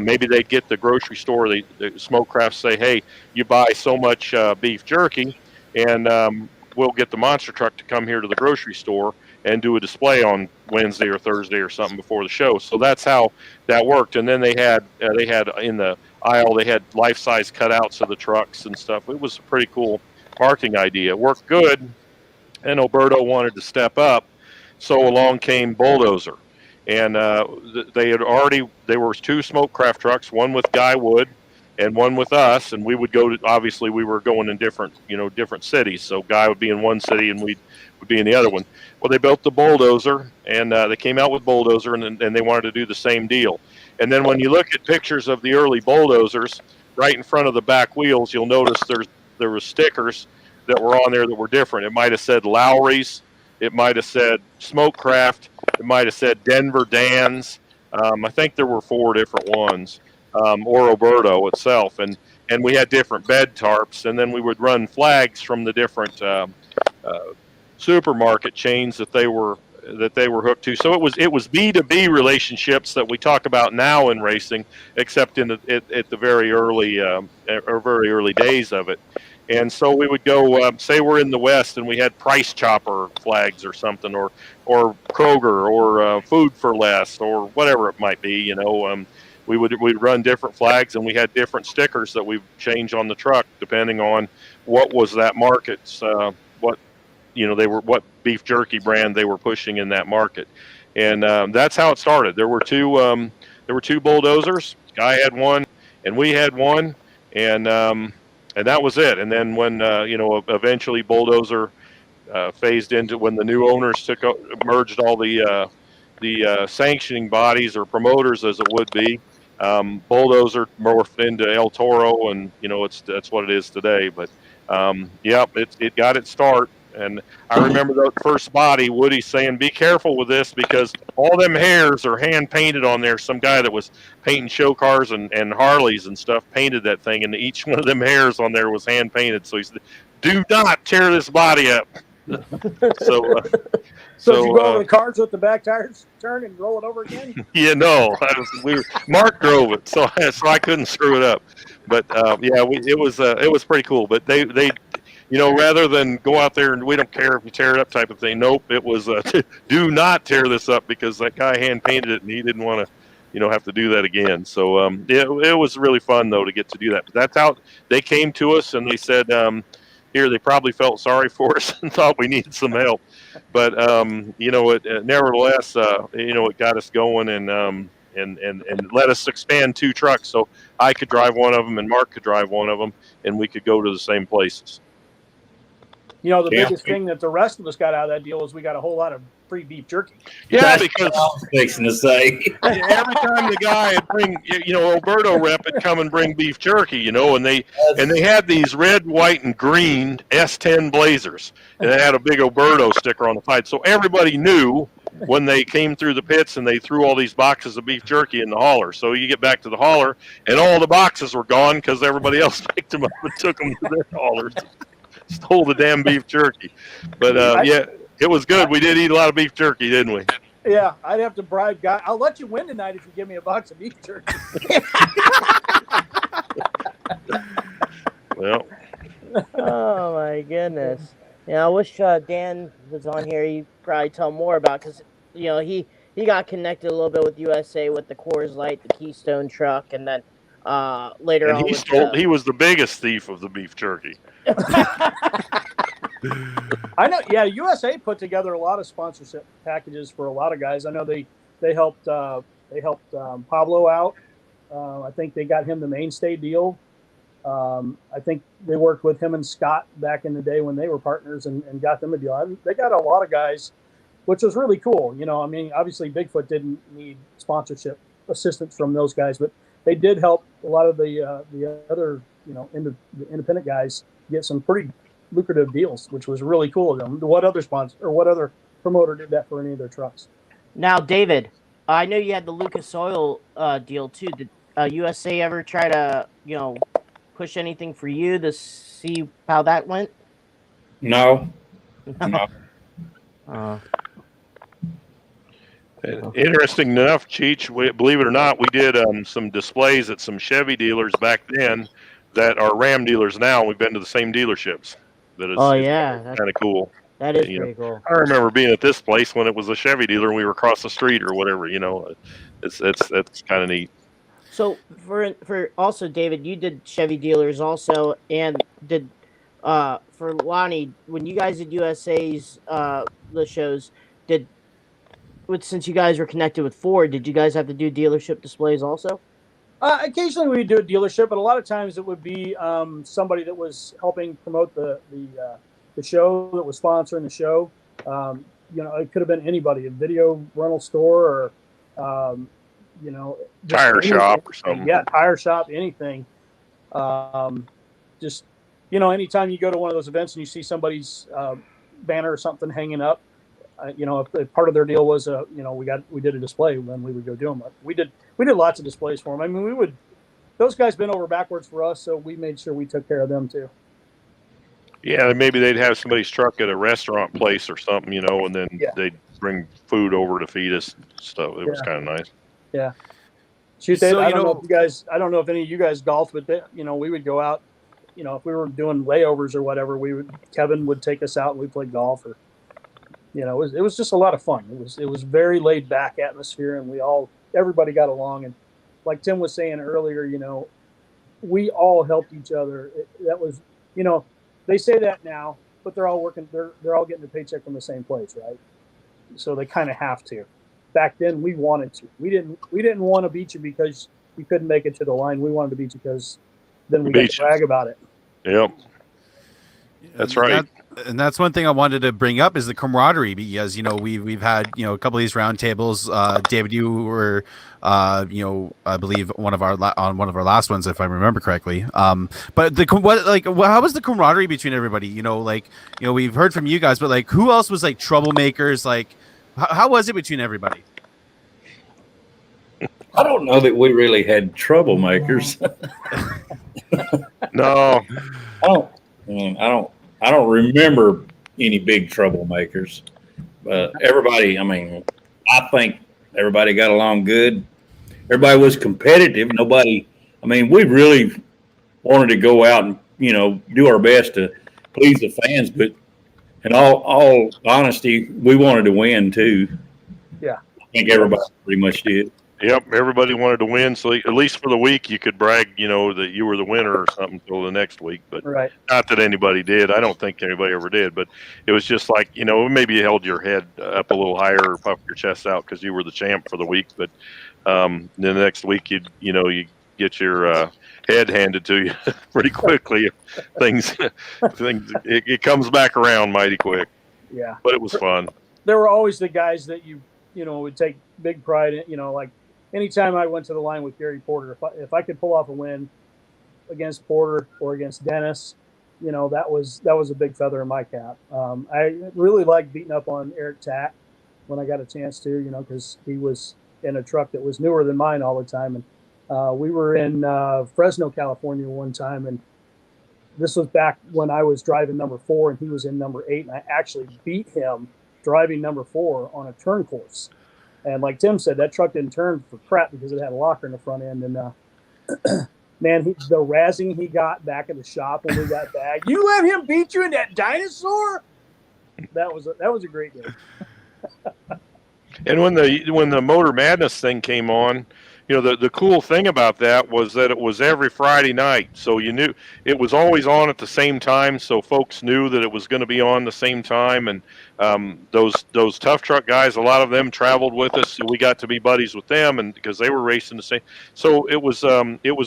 Maybe they'd get the grocery store, the Smokecraft say, hey, you buy so much beef jerky, and we'll get the monster truck to come here to the grocery store and do a display on Wednesday or Thursday or something before the show. So that's how that worked. And then they had in the aisle, they had life-size cutouts of the trucks and stuff. It was a pretty cool marketing idea. It worked good, and Oberto wanted to step up, so along came Bulldozer. And there were two Smokecraft trucks, one with Guy Wood and one with us, and we would obviously we were going in different cities. So Guy would be in one city and we would be in the other one. Well, they built the Bulldozer, and they came out with Bulldozer, and they wanted to do the same deal. And then when you look at pictures of the early Bulldozers, right in front of the back wheels, you'll notice there were stickers that were on there that were different. It might have said Lowry's, it might have said Smokecraft, it might have said Denver Dan's. I think there were 4 different ones, or Oberto itself, and we had different bed tarps, and then we would run flags from the different supermarket chains that they were hooked to. So it was B2B relationships that we talk about now in racing, except at the very early days of it. And so we would go, say we're in the West and we had Price Chopper flags or something, or Kroger, or Food for Less, or whatever it might be. We'd run different flags, and we had different stickers that we change on the truck depending on what was that market's what beef jerky brand they were pushing in that market. And that's how it started. There were two Bulldozers. Guy had one, and we had one, and that was it. And then when eventually Bulldozer phased into, when the new owners merged all the sanctioning bodies or promoters, as it would be, Bulldozer morphed into El Toro, and that's what it is today. But it got its start. And I remember the first body, Woody saying, be careful with this because all them hairs are hand painted on there. Some guy that was painting show cars and Harleys and stuff painted that thing, and each one of them hairs on there was hand painted. So he said, do not tear this body up. So did you go over the cars with the back tires turn and roll it over again? Yeah, no, Mark drove it, so I couldn't screw it up. But it was pretty cool. But they rather than go out there and we don't care if you tear it up type of thing. Nope, it was do not tear this up because that guy hand painted it and he didn't want to have to do that again. So it was really fun though to get to do that. But that's how they came to us and they said. Here, they probably felt sorry for us and thought we needed some help, but nevertheless, it got us going and let us expand 2 trucks, so I could drive one of them and Mark could drive one of them, and we could go to the same places. The biggest thing that the rest of us got out of that deal is we got a whole lot of free beef jerky. Yeah, That's because what I was fixing to say. every time the guy would bring, Alberto rep would come and bring beef jerky, and they had these red, white, and green S10 Blazers, and they had a big Alberto sticker on the side, so everybody knew when they came through the pits and they threw all these boxes of beef jerky in the hauler. So you get back to the hauler, and all the boxes were gone because everybody else picked them up and took them to their haulers. Stole the damn beef jerky. But it was good. We did eat a lot of beef jerky, didn't we? Yeah, I'd have to bribe guy. I'll let you win tonight if you give me a box of beef jerky. Well. Oh my goodness. Yeah, I wish Dan was on here. He'd probably tell more about, because he got connected a little bit with USA with the Coors Light, the Keystone truck, and then later on he was the biggest thief of the beef jerky. I know. Yeah, USA put together a lot of sponsorship packages for a lot of guys. I know they helped Pablo out. I think they got him the mainstay deal. I think they worked with him and Scott back in the day when they were partners and got them a deal. They got a lot of guys, which was really cool. Obviously Bigfoot didn't need sponsorship assistance from those guys, but they did help a lot of the other, the independent guys get some pretty lucrative deals, which was really cool of them. What other sponsor or what other promoter did that for any of their trucks? Now, David, I know you had the Lucas Oil deal too. Did USA ever try to, push anything for you to see how that went? No. Interesting enough, Cheech, believe it or not, we did some displays at some Chevy dealers back then that are Ram dealers now. We've been to the same dedealerships. That is, kind of cool. That is pretty cool. I remember being at this place when it was a Chevy dealer and we were across the street or whatever. It's kind of neat. So for also, David, you did Chevy dealers also, and did for Lonnie, when you guys did USA's the shows, since you guys were connected with Ford, did you guys have to do dealership displays also? Occasionally we would do a dealership, but a lot of times it would be somebody that was helping promote the show, that was sponsoring the show. It could have been anybody, a video rental store or tire shop or something. Yeah, tire shop, anything. Anytime you go to one of those events and you see somebody's banner or something hanging up, if part of their deal was, we did a display, then we would go do them. We did lots of displays for them. I mean, those guys bent over backwards for us, so we made sure we took care of them too. Yeah, maybe they'd have somebody's truck at a restaurant place or something, and then they'd bring food over to feed us and stuff. It was kind of nice. Yeah. Shoot, Dave, I don't know if any of you guys golf, but we would go out, if we were doing layovers or whatever, Kevin would take us out and we'd play golf or, it was just a lot of fun. It was very laid back atmosphere and everybody got along. And like Tim was saying earlier, we all helped each other. That was, they say that now, but they're all working, they're all getting a paycheck from the same place, right? So they kind of have to. Back then we wanted to. We didn't want to beat you because you couldn't make it to the line. We wanted to beat you because then we got to brag about it. Yep. That's right. And that's one thing I wanted to bring up is the camaraderie, because we've had a couple of these roundtables. David, you were I believe on one of our last ones, if I remember correctly. But how was the camaraderie between everybody? We've heard from you guys, but who else was troublemakers? How was it between everybody? I don't know that we really had troublemakers. No, I don't I don't remember any big troublemakers. But everybody, I think everybody got along good. Everybody was competitive. Nobody, we really wanted to go out and, do our best to please the fans. But in all honesty, we wanted to win too. Yeah. I think everybody pretty much did. Yep, everybody wanted to win, so at least for the week you could brag, that you were the winner or something until the next week. But Right. not that anybody did. I don't think anybody ever did. But it was just like, maybe you held your head up a little higher or puffed your chest out because you were the champ for the week. But then the next week you get your head handed to you pretty quickly. Things it comes back around mighty quick. Yeah. But it was fun. There were always the guys that you would take big pride in. Like anytime I went to the line with Gary Porter, if I could pull off a win against Porter or against Dennis, that was a big feather in my cap. I really liked beating up on Eric Tack when I got a chance to, because he was in a truck that was newer than mine all the time. And we were in Fresno, California one time, and this was back when I was driving number 4 and he was in number 8, and I actually beat him driving number 4 on a turn course. And like Tim said, that truck didn't turn for crap because it had a locker in the front end. And man, the razzing he got back at the shop when we got back, you let him beat you in that dinosaur? That was a great game. And when the Motor Madness thing came on, the cool thing about that was that it was every Friday night. So you knew it was always on at the same time. So folks knew that it was going to be on the same time. And those tough truck guys, a lot of them traveled with us. So we got to be buddies with them, and because they were racing the same. So it was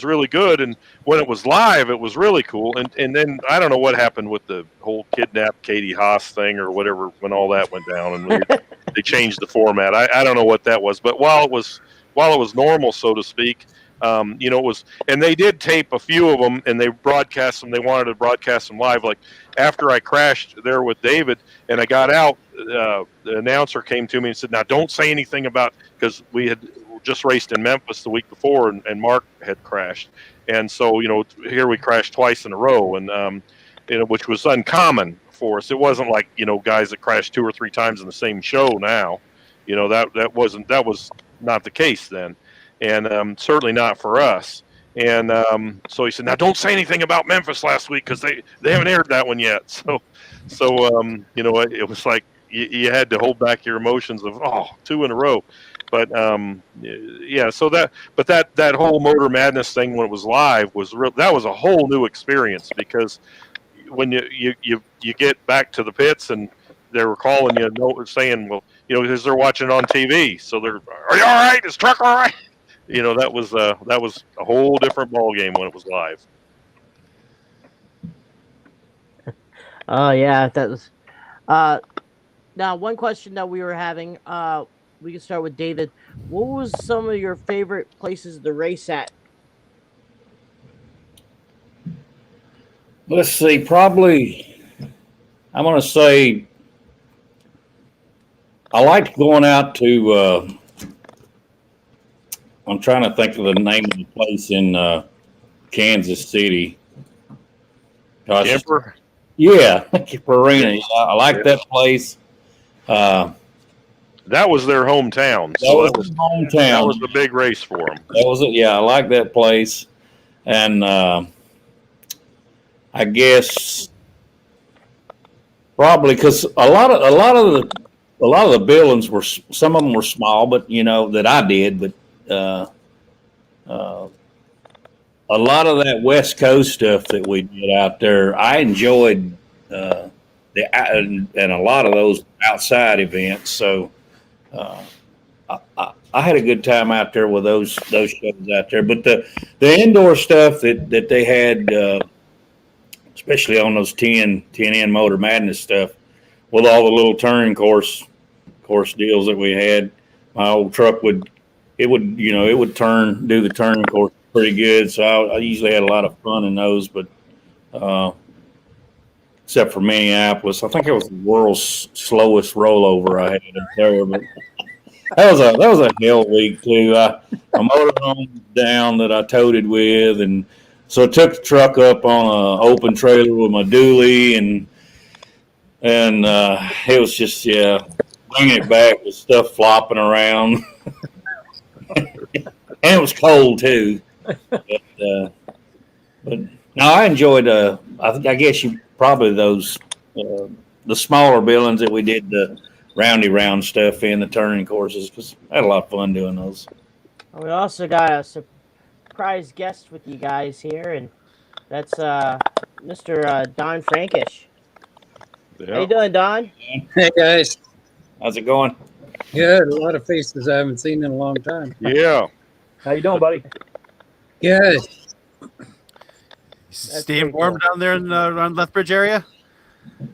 really good. And when it was live, it was really cool. And then I don't know what happened with the whole kidnap Katie Haas thing or whatever when all that went down and they changed the format. I don't know what that was, but while it was normal, so to speak, it was, and they did tape a few of them and they broadcast them. They wanted to broadcast them live. Like after I crashed there with David and I got out, the announcer came to me and said, "Now don't say anything about," because we had just raced in Memphis the week before and Mark had crashed. And so, here we crashed twice in a row and, which was uncommon for us. It wasn't like, guys that crashed 2 or 3 times in the same show now, that was not the case then, and certainly not for us. And so he said, "Now don't say anything about Memphis last week because they haven't aired that one yet." So it was like you had to hold back your emotions of 2 in a row. But yeah, so that whole Motor Madness thing when it was live was real. That was a whole new experience because when you get back to the pits and they were calling you, saying, well, because they're watching it on TV, so they're, "Are you all right? Is truck all right?" That was a whole different ball game when it was live. Oh yeah, that was. Now one question that we were having, we can start with David. What was some of your favorite places to race at? Let's see, probably I'm going to say I liked going out to, I'm trying to think of the name of the place in Kansas City. Gosh, Kemper? Yeah, Arena. I like that place. That was their hometown. That was their hometown. That was the big race for them. That was it. Yeah, I like that place. And I guess probably because a lot of the buildings were, some of them were small, but that I did, but a lot of that West Coast stuff that we did out there, I enjoyed and a lot of those outside events. So I had a good time out there with those shows out there. But the indoor stuff that they had, especially on those 10N Motor Madness stuff, with all the little turn course deals that we had, my old truck would do the turn course pretty good. So I usually had a lot of fun in those. But except for Minneapolis, I think it was the world's slowest rollover I had up there. But that was a hell week too. A motorhome down that I toted with, and so I took the truck up on an open trailer with my dually, and And it was just, bringing it back with stuff flopping around. And it was cold too. But no, I enjoyed. I guess you probably those the smaller buildings that we did the roundy round stuff in the turning courses because I had a lot of fun doing those. We also got a surprise guest with you guys here, and that's Mr. Don Frankish. How you doing, Don? Hey guys, How's it going? good. A lot of faces I haven't seen in a long time. Yeah. How you doing, buddy? Good. Staying warm down there in around Lethbridge area.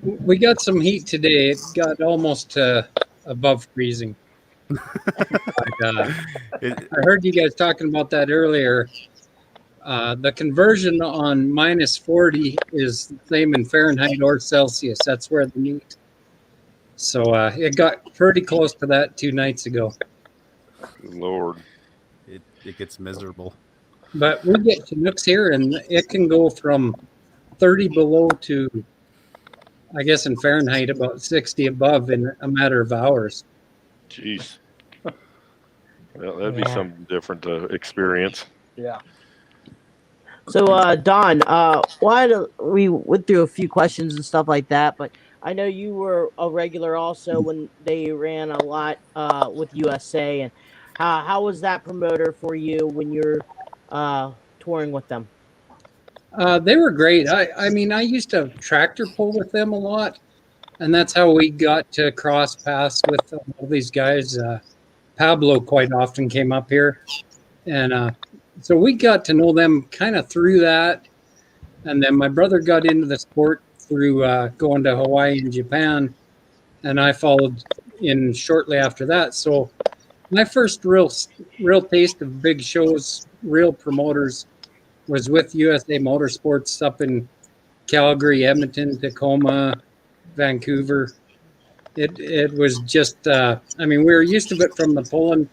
We got some heat today. It got almost above freezing. But, I heard you guys talking about that earlier. The conversion on -40 is the same in Fahrenheit or Celsius. That's where they meet. So it got pretty close to that 2 nights ago. Good Lord. It gets miserable. But we get Chinooks here, and it can go from 30 below to, I guess in Fahrenheit, about 60 above in a matter of hours. Jeez. Well, that'd be something different to experience. Yeah. So, Don, we went through a few questions and stuff like that, but I know you were a regular also when they ran a lot with USA. And how was that promoter for you when you're touring with them? They were great. I mean, I used to tractor pull with them a lot, and that's how we got to cross paths with all these guys. Pablo quite often came up here, and so we got to know them kind of through that. And then my brother got into the sport through going to Hawaii and Japan, and I followed in shortly after that. So my first real taste of big shows, real promoters, was with USA Motorsports up in Calgary, Edmonton, Tacoma, Vancouver. It was just, I mean, we were used to it from the pulling,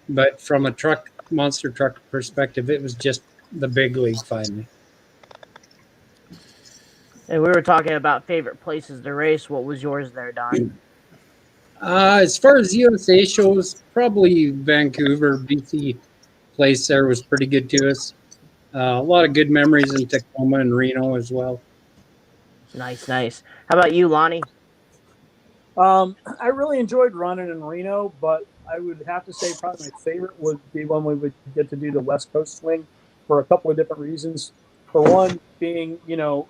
but from a monster truck perspective, it was just the big league finally. And we were talking about favorite places to race. What was yours there, Don? As far as USA shows, probably Vancouver, BC place there was pretty good to us. A lot of good memories in Tacoma and Reno as well. Nice. How about you, Lonnie? I really enjoyed running in Reno, but I would have to say probably my favorite would be when we would get to do the West Coast swing for a couple of different reasons. For one, being,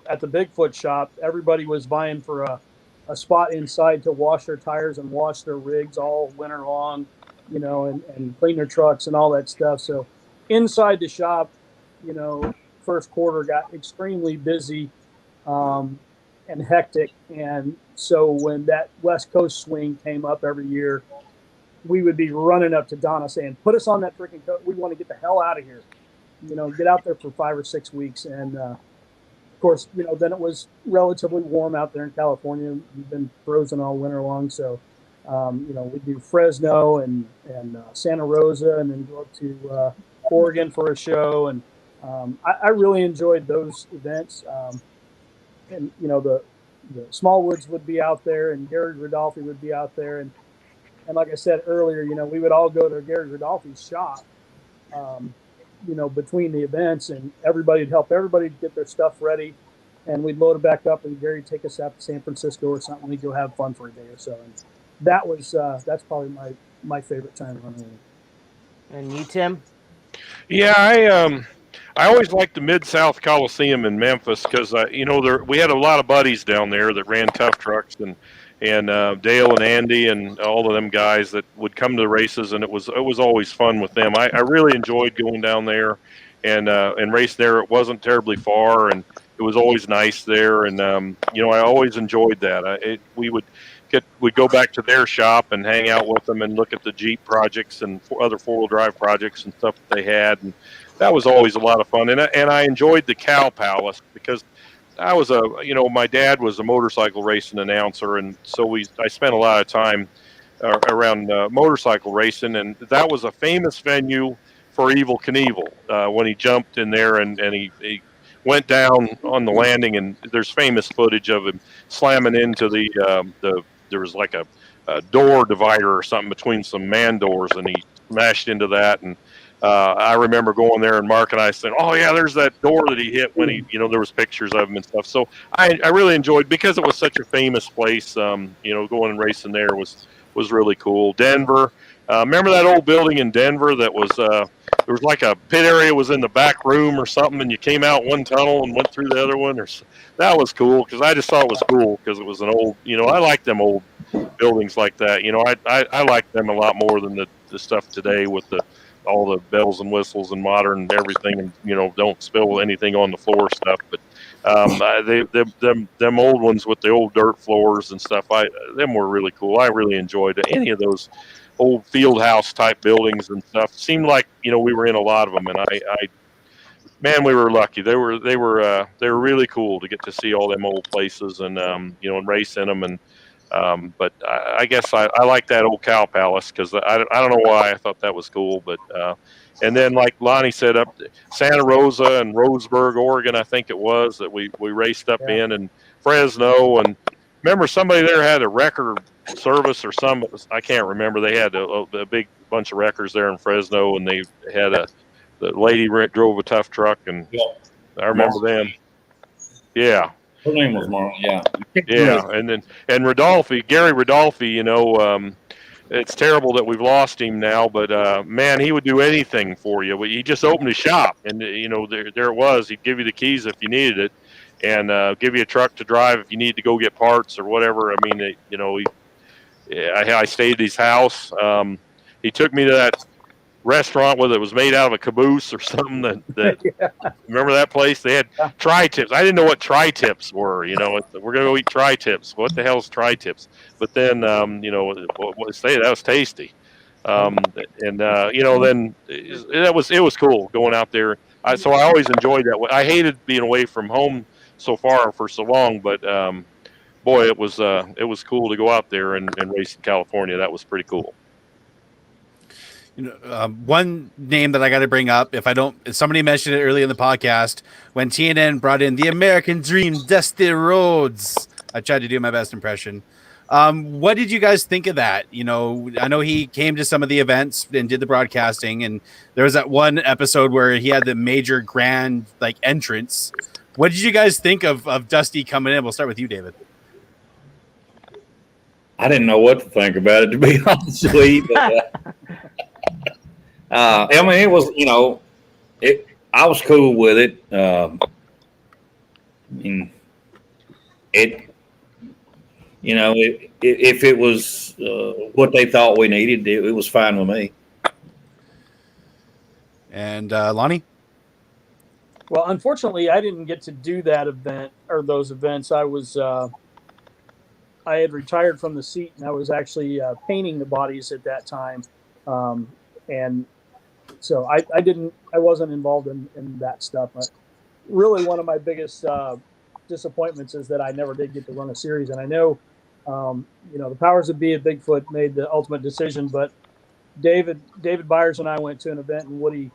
at the Bigfoot shop, everybody was vying for a spot inside to wash their tires and wash their rigs all winter long, and clean their trucks and all that stuff. So inside the shop, first quarter got extremely busy and hectic. And so when that West Coast swing came up every year, we would be running up to Donna saying, put us on that freaking coat. We want to get the hell out of here. Get out there for 5 or 6 weeks. And, of course, then it was relatively warm out there in California. We've been frozen all winter long. So, we do Fresno and Santa Rosa and then go up to Oregon for a show. And I really enjoyed those events. And, the Smallwoods would be out there and Gary Rodolfi would be out there. And like I said earlier, we would all go to Gary Rodolfi's shop, between the events, and everybody'd help everybody get their stuff ready, and we'd load it back up, and Gary'd take us out to San Francisco or something. We'd go have fun for a day or so. And that's probably my favorite time running. And you, Tim? Yeah, I always liked the Mid-South Coliseum in Memphis because, we had a lot of buddies down there that ran tough trucks, and Dale and Andy and all of them guys that would come to the races, and it was always fun with them. I really enjoyed going down there and race there. It wasn't terribly far, and it was always nice there, and I always enjoyed that. We'd go back to their shop and hang out with them and look at the Jeep projects and other four-wheel drive projects and stuff that they had, and that was always a lot of fun. And I enjoyed the Cow Palace because I was my dad was a motorcycle racing announcer, and so I spent a lot of time around motorcycle racing, and that was a famous venue for Evel Knievel when he jumped in there and he went down on the landing, and there's famous footage of him slamming into there was like a door divider or something between some man doors, and he smashed into that. And I remember going there, and Mark and I said, "Oh yeah, there's that door that he hit when he, there was pictures of him and stuff." So I really enjoyed, because it was such a famous place. Going and racing there was really cool. Denver, remember that old building in Denver that was there was like a pit area was in the back room or something, and you came out one tunnel and went through the other one. That was cool, because I just thought it was cool because it was an old. I like them old buildings like that. I like them a lot more than the stuff today with all the bells and whistles and modern everything, and don't spill anything on the floor stuff. But them old ones with the old dirt floors and stuff, them were really cool. I really enjoyed any of those old field house type buildings and stuff. Seemed like we were in a lot of them, and man, we were lucky. They were really cool to get to see all them old places and and race in them. And but I guess I like that old cow palace, because I don't know why I thought that was cool. But and then, like Lonnie said, up Santa Rosa and Roseburg, Oregon, I think it was, that we raced up in, and Fresno. And remember, somebody there had a record service or I can't remember. They had a big bunch of records there in Fresno, and they had the lady drove a tough truck, and I remember them. Yeah. Her name was Marlon. Yeah. Yeah, and Gary Rodolfi. It's terrible that we've lost him now, but man, he would do anything for you. He just opened his shop, and there it was. He'd give you the keys if you needed it, and give you a truck to drive if you need to go get parts or whatever. I mean, I stayed at his house. He took me to that restaurant where it was made out of a caboose or something that Yeah. Remember that place? They had tri-tips. I didn't know what tri-tips were. We're gonna go eat tri-tips. What the hell is tri-tips? But then that was tasty. Then it was cool going out there. So I always enjoyed that. I hated being away from home so far for so long, but boy, it was cool to go out there and race in California. That was pretty cool. One name that I got to bring up, if somebody mentioned it early in the podcast, when TNN brought in the American Dream, Dusty Rhodes. I tried to do my best impression. What did you guys think of that? I know he came to some of the events and did the broadcasting, and there was that one episode where he had the major grand entrance. What did you guys think of Dusty coming in? We'll start with you, David. I didn't know what to think about it, to be honest with you. But, I mean, it was, I was cool with it. I mean, if it was what they thought we needed, it was fine with me. And Lonnie? Well, unfortunately, I didn't get to do that event or those events. I had retired from the seat, and I was actually painting the bodies at that time. And so I wasn't involved in that stuff. But really, one of my biggest disappointments is that I never did get to run a series. And I know, the powers that be at Bigfoot made the ultimate decision, but David Byers and I went to an event, and Woody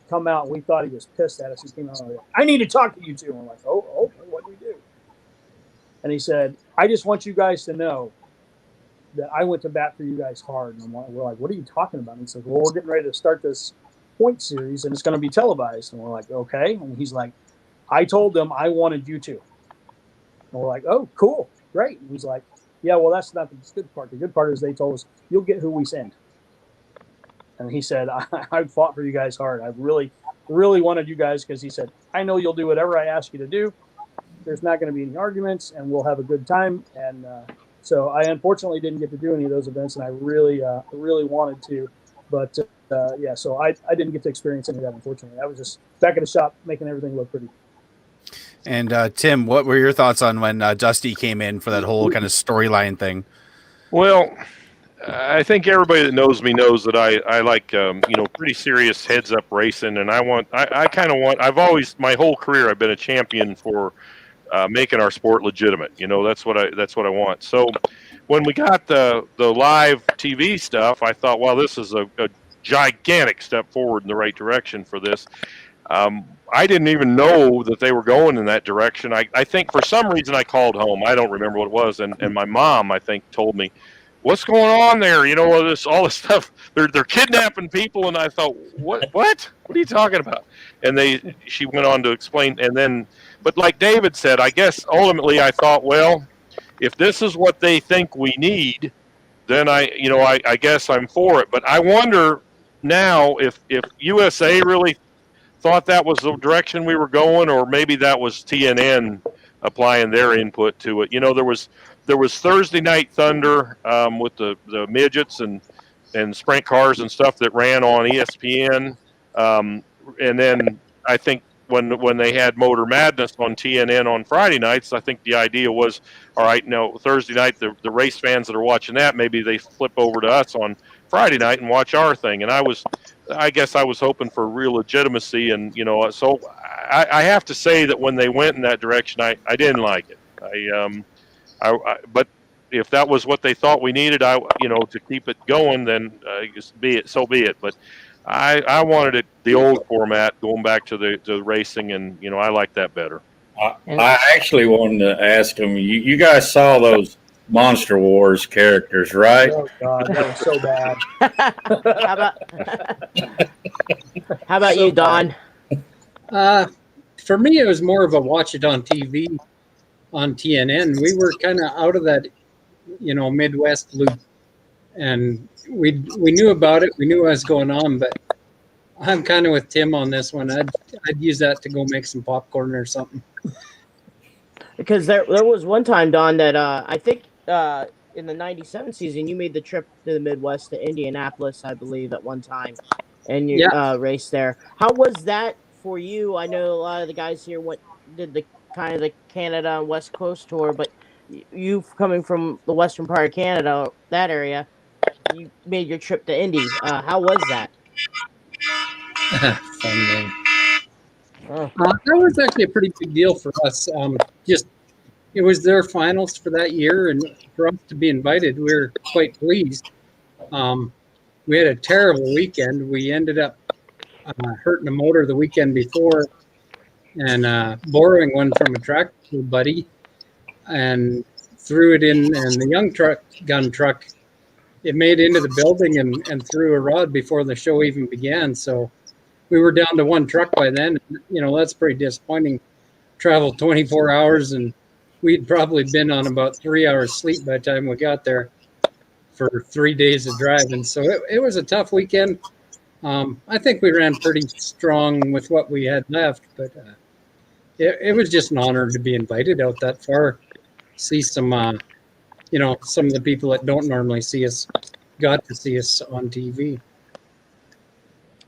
come out, and we thought he was pissed at us. He came out and like, "I need to talk to you two." And we're like, "Oh, okay, what do we do?" And he said, "I just want you guys to know that I went to bat for you guys hard." And we're like, "What are you talking about?" And he said, "Well, we're getting ready to start this point series, and it's going to be televised." And we're like, "Okay." And he's like, "I told them I wanted you to." And we're like, "Oh, cool, great." And he's like, "Yeah, well, that's not the good part. The good part is they told us you'll get who we send." And he said, I fought for you guys hard. I really, really wanted you guys, because he said, "I know you'll do whatever I ask you to do. There's not going to be any arguments, and we'll have a good time." And so I unfortunately didn't get to do any of those events, and I really, really wanted to. But, so I didn't get to experience any of that, unfortunately. I was just back at the shop making everything look pretty. And Tim, what were your thoughts on when Dusty came in for that whole kind of storyline thing? Well, I think everybody that knows me knows that I like pretty serious heads up racing, and I've always, my whole career, I've been a champion for making our sport legitimate. That's what I want. So when we got the live TV stuff, I thought, well, this is a gigantic step forward in the right direction for this. I didn't even know that they were going in that direction. I think for some reason I called home. I don't remember what it was, and my mom, I think, told me, "What's going on there? You know, all this stuff. They're kidnapping people." And I thought, "What? What are you talking about?" And she went on to explain, and then, but like David said, I guess ultimately I thought, well, if this is what they think we need, then I guess I'm for it. But I wonder now if USA really thought that was the direction we were going, or maybe that was TNN applying their input to it. You know, there was Thursday Night Thunder with the midgets and sprint cars and stuff that ran on ESPN, and then I think when they had Motor Madness on TNN on Friday nights, I think the idea was, all right, no, Thursday night the race fans that are watching that, maybe they flip over to us on Friday night and watch our thing. And I guess I was hoping for real legitimacy, and so I have to say that when they went in that direction, I didn't like it. But if that was what they thought we needed, to keep it going, then so be it. But I wanted it the old format, going back to the racing, and I like that better. I actually wanted to ask them. You guys saw those Monster Wars characters, right? Oh God, that was so bad. How about you, Don? For me, it was more of a watch it on TV on TNN. We were kind of out of that, Midwest loop, and we knew about it. We knew what was going on, but I'm kind of with Tim on this one. I'd use that to go make some popcorn or something. Because there was one time, Don, that I think in the '97 season you made the trip to the Midwest to Indianapolis, I believe, at one time, and you raced there. How was that for you? I know a lot of the guys here did the kind of the Canada and West Coast tour, but you coming from the western part of Canada, that area, you made your trip to Indy. How was that? Fun name. That was actually a pretty big deal for us. It was their finals for that year, and for us to be invited, we were quite pleased. We had a terrible weekend. We ended up hurting a motor the weekend before and borrowing one from a track buddy, and threw it in, and the young gun truck, it made into the building and threw a rod before the show even began. So we were down to one truck by then. That's pretty disappointing. Traveled 24 hours, and we'd probably been on about 3 hours sleep by the time we got there for 3 days of driving. So it was a tough weekend. I think we ran pretty strong with what we had left, but it was just an honor to be invited out that far. See some, some of the people that don't normally see us got to see us on TV.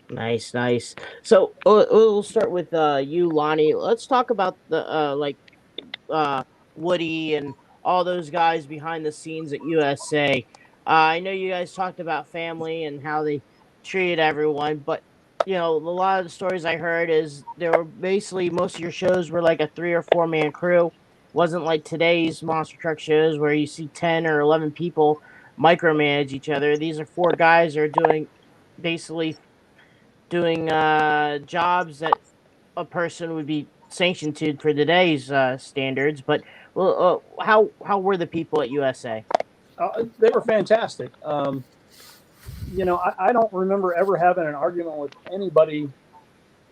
Nice. So we'll start with you, Lonnie. Let's talk about the Woody and all those guys behind the scenes at USA. I know you guys talked about family and how they treated everyone, but a lot of the stories I heard is there were basically most of your shows were like a 3 or 4 man crew. Wasn't like today's monster truck shows where you see 10 or 11 people micromanage each other. These are 4 guys that are doing jobs that a person would be sanctioned to for today's standards. But how were the people at USA? They were fantastic. I don't remember ever having an argument with anybody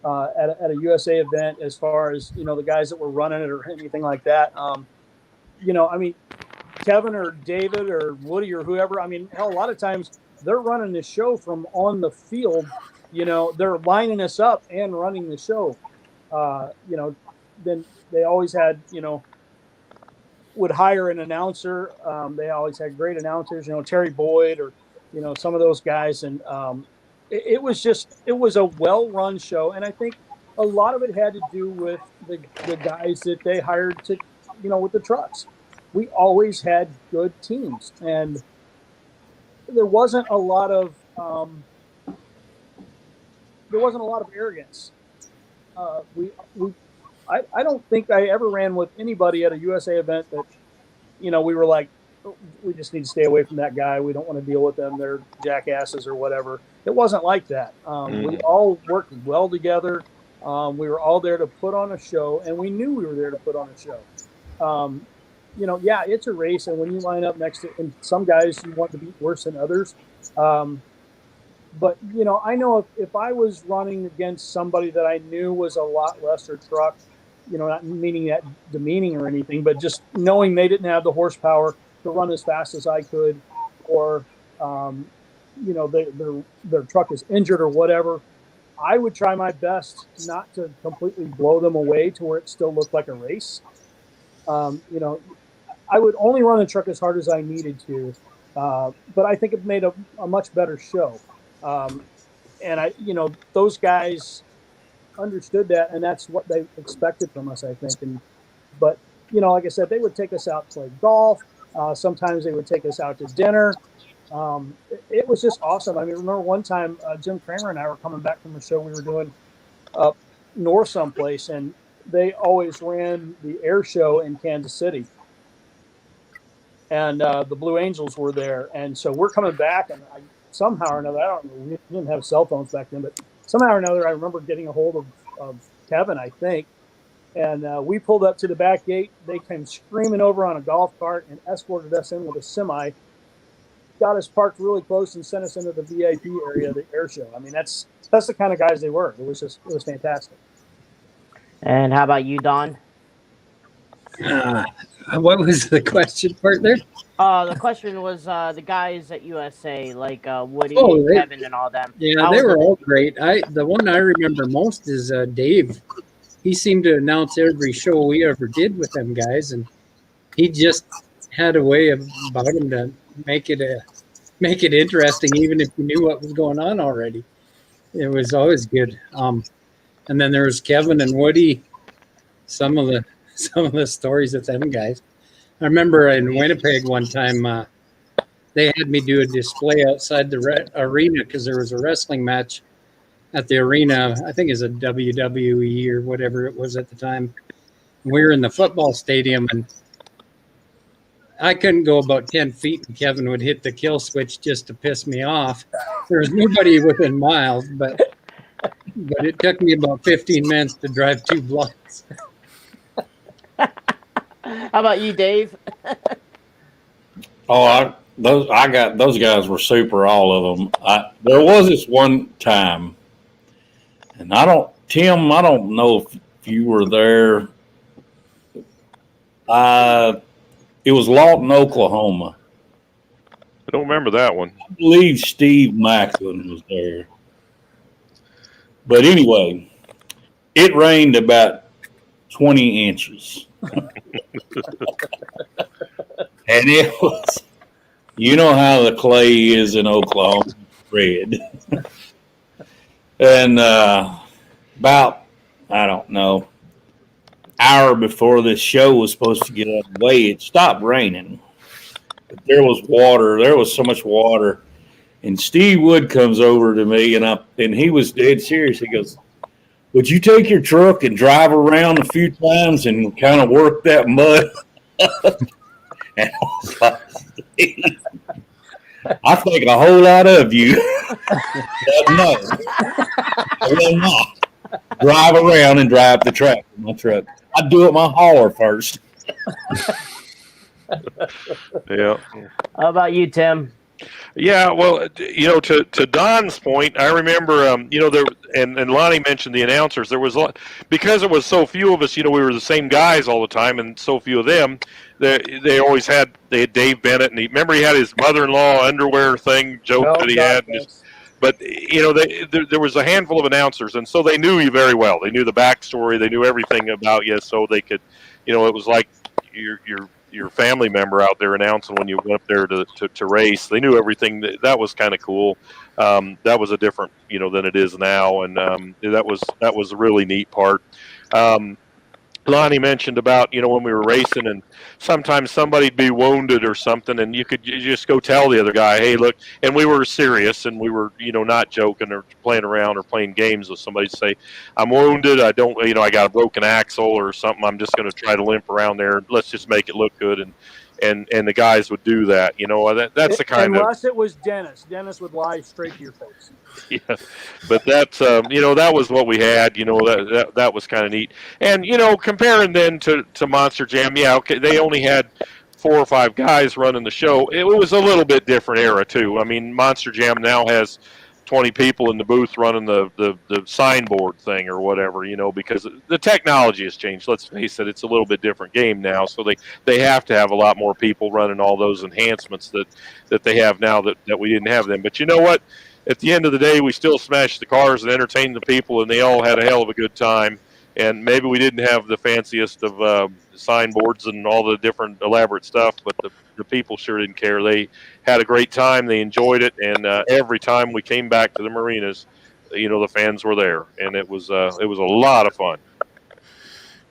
at a USA event as far as, the guys that were running it or anything like that. Kevin or David or Woody or whoever, hell, a lot of times they're running the show from on the field. They're lining us up and running the show. Then they always had, would hire an announcer. They always had great announcers, Terry Boyd or, some of those guys. And it was a well-run show. And I think a lot of it had to do with the guys that they hired to, with the trucks. We always had good teams, and there wasn't a lot of arrogance. I don't think I ever ran with anybody at a USA event that, we were like, we just need to stay away from that guy. We don't want to deal with them. They're jackasses or whatever. It wasn't like that. We all worked well together. We were all there to put on a show, and we knew we were there to put on a show. Yeah, it's a race, and when you line up next to, and some guys you want to beat worse than others. But I know if I was running against somebody that I knew was a lot lesser truck, not meaning that demeaning or anything, but just knowing they didn't have the horsepower to run as fast as I could, or their truck is injured or whatever, I would try my best not to completely blow them away to where it still looked like a race. I would only run the truck as hard as I needed to, but I think it made a much better show. And those guys understood that, and that's what they expected from us, I think. But like I said, they would take us out to play golf. Sometimes they would take us out to dinner. It was just awesome. I mean, remember one time Jim Kramer and I were coming back from a show we were doing up north someplace, and they always ran the air show in Kansas City. And the Blue Angels were there. And so we're coming back, and somehow or another, I don't know, we didn't have cell phones back then, but somehow or another, I remember getting a hold of Kevin, I think. And we pulled up to the back gate. They came screaming over on a golf cart and escorted us in with a semi, got us parked really close, and sent us into the VIP area of the air show. I mean, that's the kind of guys they were. It was fantastic. And how about you, Don? What was the question part there? The question was the guys at USA, like Woody, Kevin, and all them. Yeah, they were all great. The one I remember most is Dave. He seemed to announce every show we ever did with them guys, and he just had a way about him to make it interesting, even if you knew what was going on already. It was always good. And then there was Kevin and Woody. Some of the stories of them guys. I remember in Winnipeg one time, they had me do a display outside the arena because there was a wrestling match at the arena. I think it's a WWE or whatever it was at the time. We were in the football stadium, and I couldn't go about 10 feet, and Kevin would hit the kill switch just to piss me off. There was nobody within miles, but it took me about 15 minutes to drive 2 blocks. How about you, Dave? Those guys were super, all of them. There was this one time, and Tim, I don't know if you were there. It was Lawton, Oklahoma. I don't remember that one. I believe Steve Macklin was there. But anyway, it rained about 20 inches. And it was, you know how the clay is in Oklahoma, red. And about, I don't know, hour before this show was supposed to get underway, it stopped raining. But there was water. There was so much water. And Steve Wood comes over to me, and he was dead serious. He goes, "Would you take your truck and drive around a few times and kind of work that mud?" And I was like, "Steve, I think a whole lot of you." No, I will not drive around and drive the track with my truck. I'd do it my hauler first. Yeah. How about you, Tim? Yeah, well, to Don's point, I remember, and Lonnie mentioned the announcers. There was because there was so few of us. We were the same guys all the time, and so few of them. They always had Dave Bennett, and remember he had his mother-in-law underwear thing joke that he had. But there was a handful of announcers, and so they knew you very well. They knew the backstory. They knew everything about you, so they could, it was like your family member out there announcing when you went up there to race. They knew everything. That was kind of cool. That was a different, than it is now, and that was a really neat part. Lonnie mentioned about, when we were racing, and sometimes somebody'd be wounded or something, and you just go tell the other guy, "Hey, look," and we were serious, and we were, not joking or playing around or playing games with somebody. Say, "I'm wounded. I don't, I got a broken axle or something. I'm just going to try to limp around there. Let's just make it look good." And, and the guys would do that. That's the kind of. Unless it was Dennis. Dennis would lie straight to your face. Yeah, but that's that was what we had. That was kind of neat. And comparing then to Monster Jam, yeah, okay, they only had 4 or 5 guys running the show. It was a little bit different era too. I mean, Monster Jam now has 20 people in the booth running the signboard thing or whatever, because the technology has changed. Let's face it, it's a little bit different game now. So they have to have a lot more people running all those enhancements that they have now that we didn't have then. But you know what? At the end of the day, we still smashed the cars and entertained the people, and they all had a hell of a good time. And maybe we didn't have the fanciest of signboards and all the different elaborate stuff, but the people sure didn't care. They had a great time. They enjoyed it. And every time we came back to the marinas, the fans were there. And it was a lot of fun.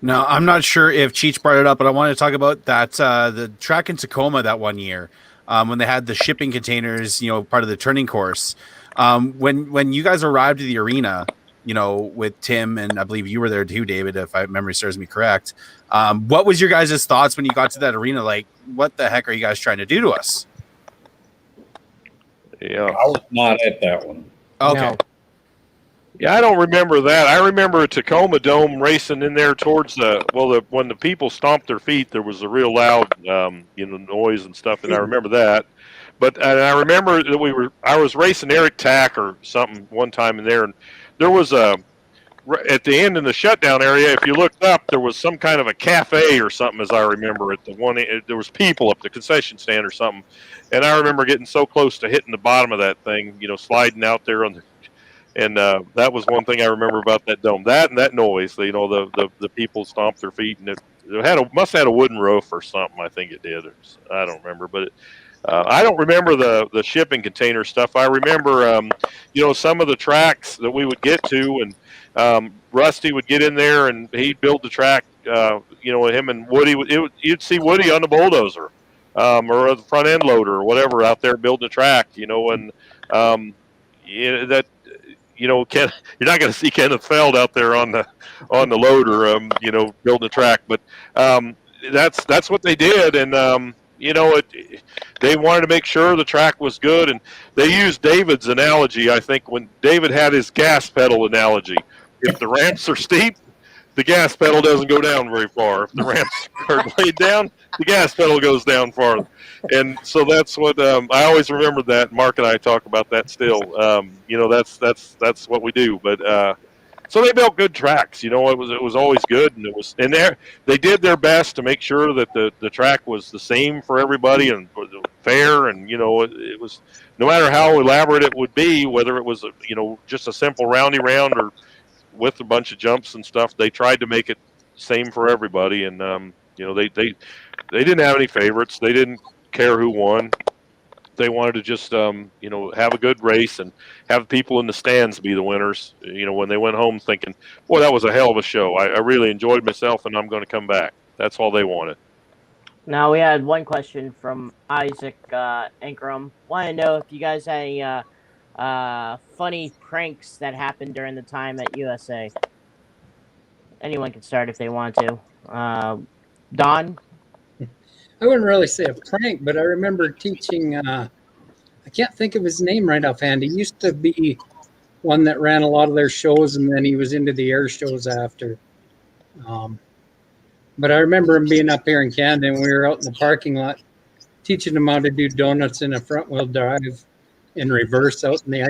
Now, I'm not sure if Cheech brought it up, but I want to talk about that the track in Tacoma that one year when they had the shipping containers, part of the turning course. When you guys arrived at the arena, with Tim, and I believe you were there too, David, if my memory serves me correct. What was your guys' thoughts when you got to that arena? Like, what the heck are you guys trying to do to us? Yeah, I was not at that one. Okay. No. Yeah, I don't remember that. I remember a Tacoma Dome racing in there towards when the people stomped their feet, there was a real loud, noise and stuff, and I remember that. And I remember that I was racing Eric Tack or something one time in there, and there was at the end in the shutdown area, if you looked up, there was some kind of a cafe or something, as I remember it. There was people up the concession stand or something, and I remember getting so close to hitting the bottom of that thing, sliding out there and that was one thing I remember about that dome. That and that noise, the people stomped their feet, and it must have had a wooden roof or something. I think it did. I don't remember, but I don't remember the shipping container stuff. I remember, some of the tracks that we would get to, and Rusty would get in there and he'd build the track. Him and Woody, you'd see Woody on the bulldozer or the front end loader or whatever out there building the track. And that. You're not going to see Kenneth Feld out there on the loader, building a track. But that's what they did, and they wanted to make sure the track was good, and they used David's analogy. I think when David had his gas pedal analogy, if the ramps are steep, the gas pedal doesn't go down very far. If the ramps are laid down, the gas pedal goes down farther. And so that's what I always remember that. Mark and I talk about that still. That's what we do. But so they built good tracks. It was always good, and they did their best to make sure that the track was the same for everybody and fair. And it was no matter how elaborate it would be, whether it was just a simple roundy round or with a bunch of jumps and stuff, they tried to make it same for everybody. And they didn't have any favorites. They didn't care who won. They wanted to just have a good race and have people in the stands be the winners. When they went home thinking, boy, that was a hell of a show. I really enjoyed myself, and I'm going to come back. That's all they wanted. Now we had one question from Isaac Ankrum. Want to know if you guys had any funny pranks that happened during the time at USA. Anyone can start if they want to. Don? I wouldn't really say a prank, but I remember teaching, I can't think of his name right offhand. He used to be one that ran a lot of their shows, and then he was into the air shows after. But I remember him being up here in Canada, and we were out in the parking lot teaching him how to do donuts in a front-wheel drive in reverse out in the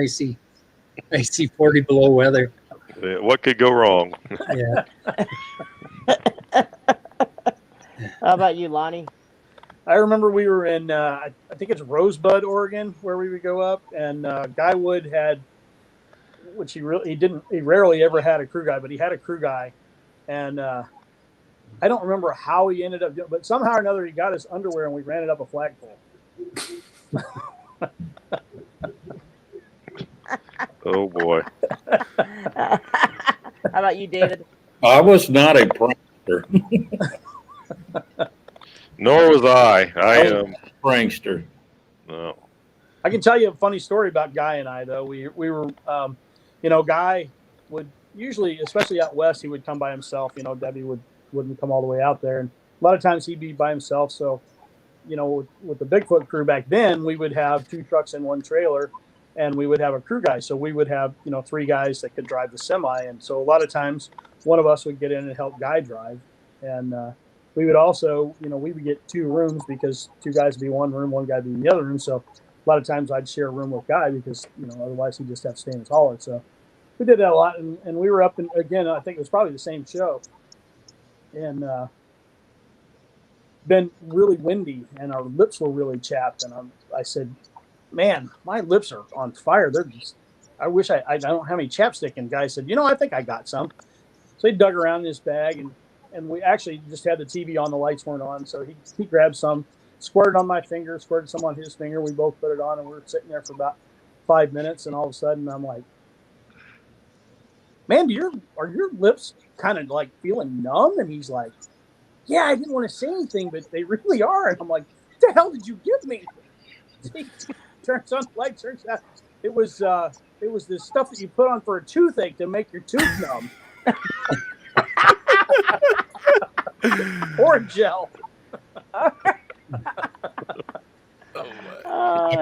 icy 40 below weather. What could go wrong? Yeah. How about you, Lonnie? I remember we were in, I think it's Rosebud, Oregon, where we would go up, and Guy Wood had, which he rarely ever had a crew guy, but he had a crew guy, and I don't remember how he ended up doing, but somehow or another he got his underwear and we ran it up a flagpole. Oh boy! How about you, David? I was not a prankster. Nor was I. I am prankster. No. I can tell you a funny story about Guy and I, though. We were, Guy would usually, especially out west, he would come by himself. Debbie wouldn't come all the way out there, and a lot of times he'd be by himself. So with the Bigfoot crew back then, we would have 2 trucks in 1 trailer, and we would have a crew guy. So we would have 3 guys that could drive the semi, and so a lot of times one of us would get in and help Guy drive, and we would also we would get 2 rooms because 2 guys would be one room, 1 guy would be in the other room. So a lot of times I'd share a room with Guy because otherwise he'd just have to stay in his hauler. So we did that a lot, and we were up, and again I think it was probably the same show, and been really windy, and our lips were really chapped, and I said, man, my lips are on fire. They're just, I wish I don't have any chapstick. And Guy said, I think I got some. So he dug around in his bag, and we actually just had the TV on, the lights weren't on. So he grabbed some, squirted on my finger, squirted some on his finger. We both put it on, and we were sitting there for about 5 minutes, and all of a sudden I'm like, man, are your lips kind of like feeling numb? And he's like, yeah, I didn't want to say anything, but they really are. And I'm like, what the hell did you give me? He turns on the light, turns out it was this stuff that you put on for a toothache to make your tooth numb. Or gel. I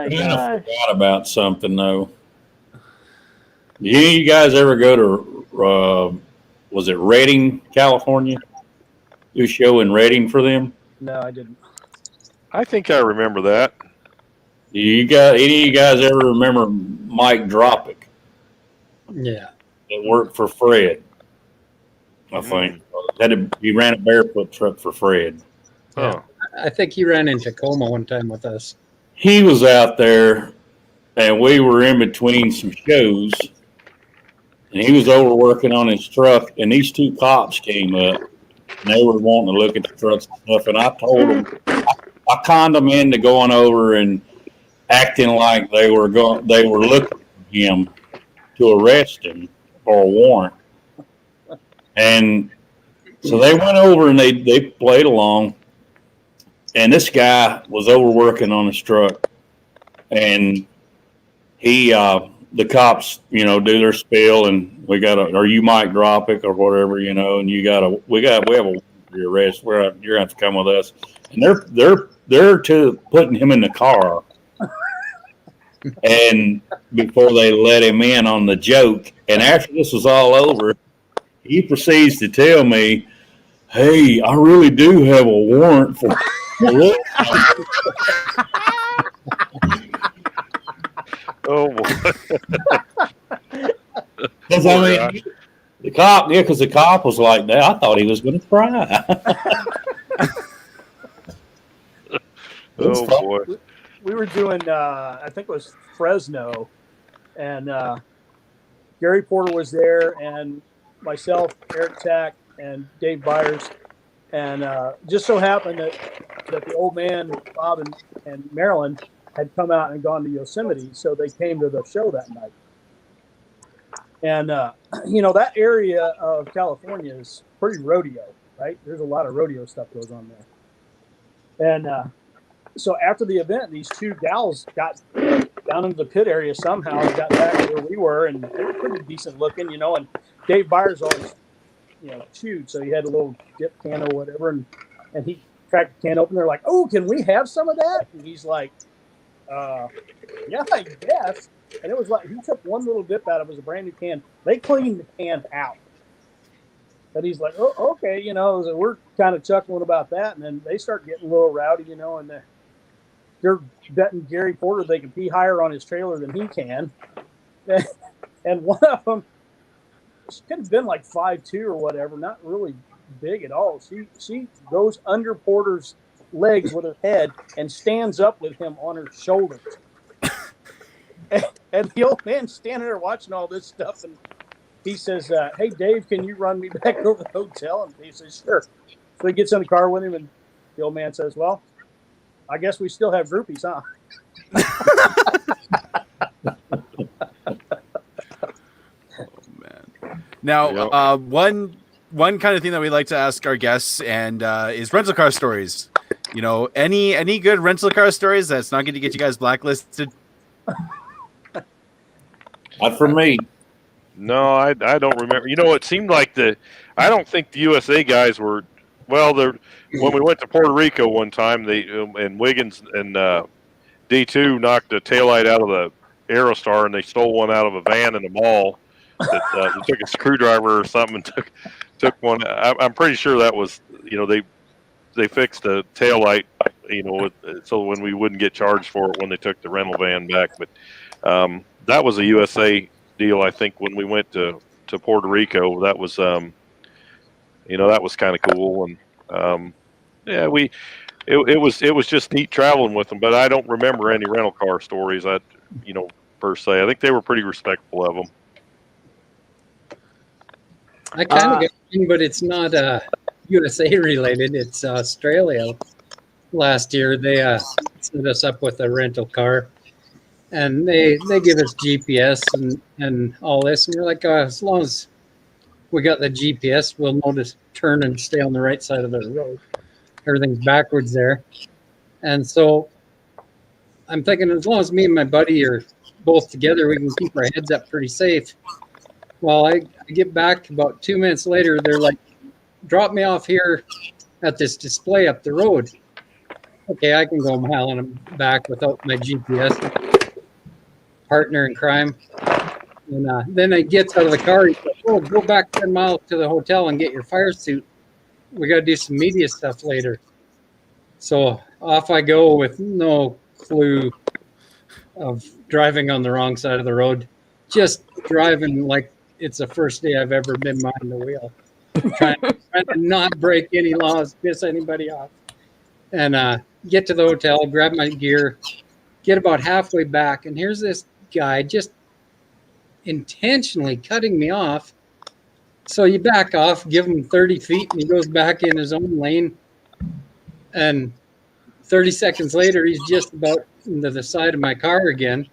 kind of forgot about something though. Did any of you guys ever go to was it Redding, California? Do a show in Redding for them? No, I didn't. I think I remember that. Any of you guys ever remember Mike Dropic? Yeah. That worked for Fred, I think. He ran a barefoot truck for Fred. Oh. I think he ran in Tacoma one time with us. He was out there, and we were in between some shows, and he was over working on his truck, and these 2 cops came up, and they were wanting to look at the trucks and stuff, and I told them, I conned them into going over and acting like they were looking for him to arrest him for a warrant. And so they went over and they played along, and this guy was overworking on his truck, and he the cops do their spiel, and we got are you Mike Dropic or whatever, and we have a warrant for your arrest. You're gonna have to come with us, and they're putting him in the car. And before they let him in on the joke, and after this was all over, he proceeds to tell me, hey, I really do have a warrant for Oh, boy. Because the cop was like that. I thought he was going to cry. Oh, boy. We were doing, I think it was Fresno, and Gary Porter was there, and myself, Eric Tack, and Dave Byers, and just so happened that the old man, Bob and Marilyn, had come out and gone to Yosemite, so they came to the show that night. And, that area of California is pretty rodeo, right? There's a lot of rodeo stuff goes on there. And so after the event, these 2 gals got down into the pit area somehow and got back to where we were, and they were pretty decent looking, and Dave Byers always, chewed, so he had a little dip can or whatever, and he cracked the can open. They're like, oh, can we have some of that? And he's like, yeah, I guess. And it was like, he took one little dip out of it. It was a brand new can. They cleaned the can out. But he's like, oh, okay, so we're kind of chuckling about that. And then they start getting a little rowdy, and they're betting Gary Porter they can pee higher on his trailer than he can. And one of them, she could have been like 5'2" or whatever, not really big at all. She goes under Porter's legs with her head and stands up with him on her shoulders. And the old man's standing there watching all this stuff, and he says, hey, Dave, can you run me back over the hotel? And he says, sure. So he gets in the car with him, and the old man says, well, I guess we still have groupies, huh? Now, one kind of thing that we like to ask our guests and is rental car stories. Any good rental car stories that's not going to get you guys blacklisted? Not for me. No, I don't remember. It seemed like I don't think the USA guys were Well, when we went to Puerto Rico one time, and Wiggins and D2 knocked a taillight out of the Aerostar, and they stole one out of a van in the mall. That they took a screwdriver or something and took one. I'm pretty sure that was, they fixed the taillight, so when we wouldn't get charged for it when they took the rental van back. But that was a USA deal, I think, when we went to Puerto Rico. That was that was kind of cool. And it was just neat traveling with them. But I don't remember any rental car stories. Per se, I think they were pretty respectful of them. I kind of get one, but it's not USA related. It's Australia. Last year, they set us up with a rental car, and they give us GPS and all this, and we're like, as long as we got the GPS, we'll know to turn and stay on the right side of the road. Everything's backwards there, and so I'm thinking, as long as me and my buddy are both together, we can keep our heads up pretty safe. Well, I get back about 2 minutes later. They're like, drop me off here at this display up the road. Okay, I can go a mile and back without my GPS. Partner in crime. And then I get out of the car. He said, oh, go back 10 miles to the hotel and get your fire suit. We got to do some media stuff later. So off I go with no clue of driving on the wrong side of the road. Just driving like it's the first day I've ever been behind the wheel. trying to not break any laws, piss anybody off. And get to the hotel, grab my gear, get about halfway back, and here's this guy just intentionally cutting me off. So you back off, give him 30 feet, and he goes back in his own lane. And 30 seconds later, he's just about into the side of my car again.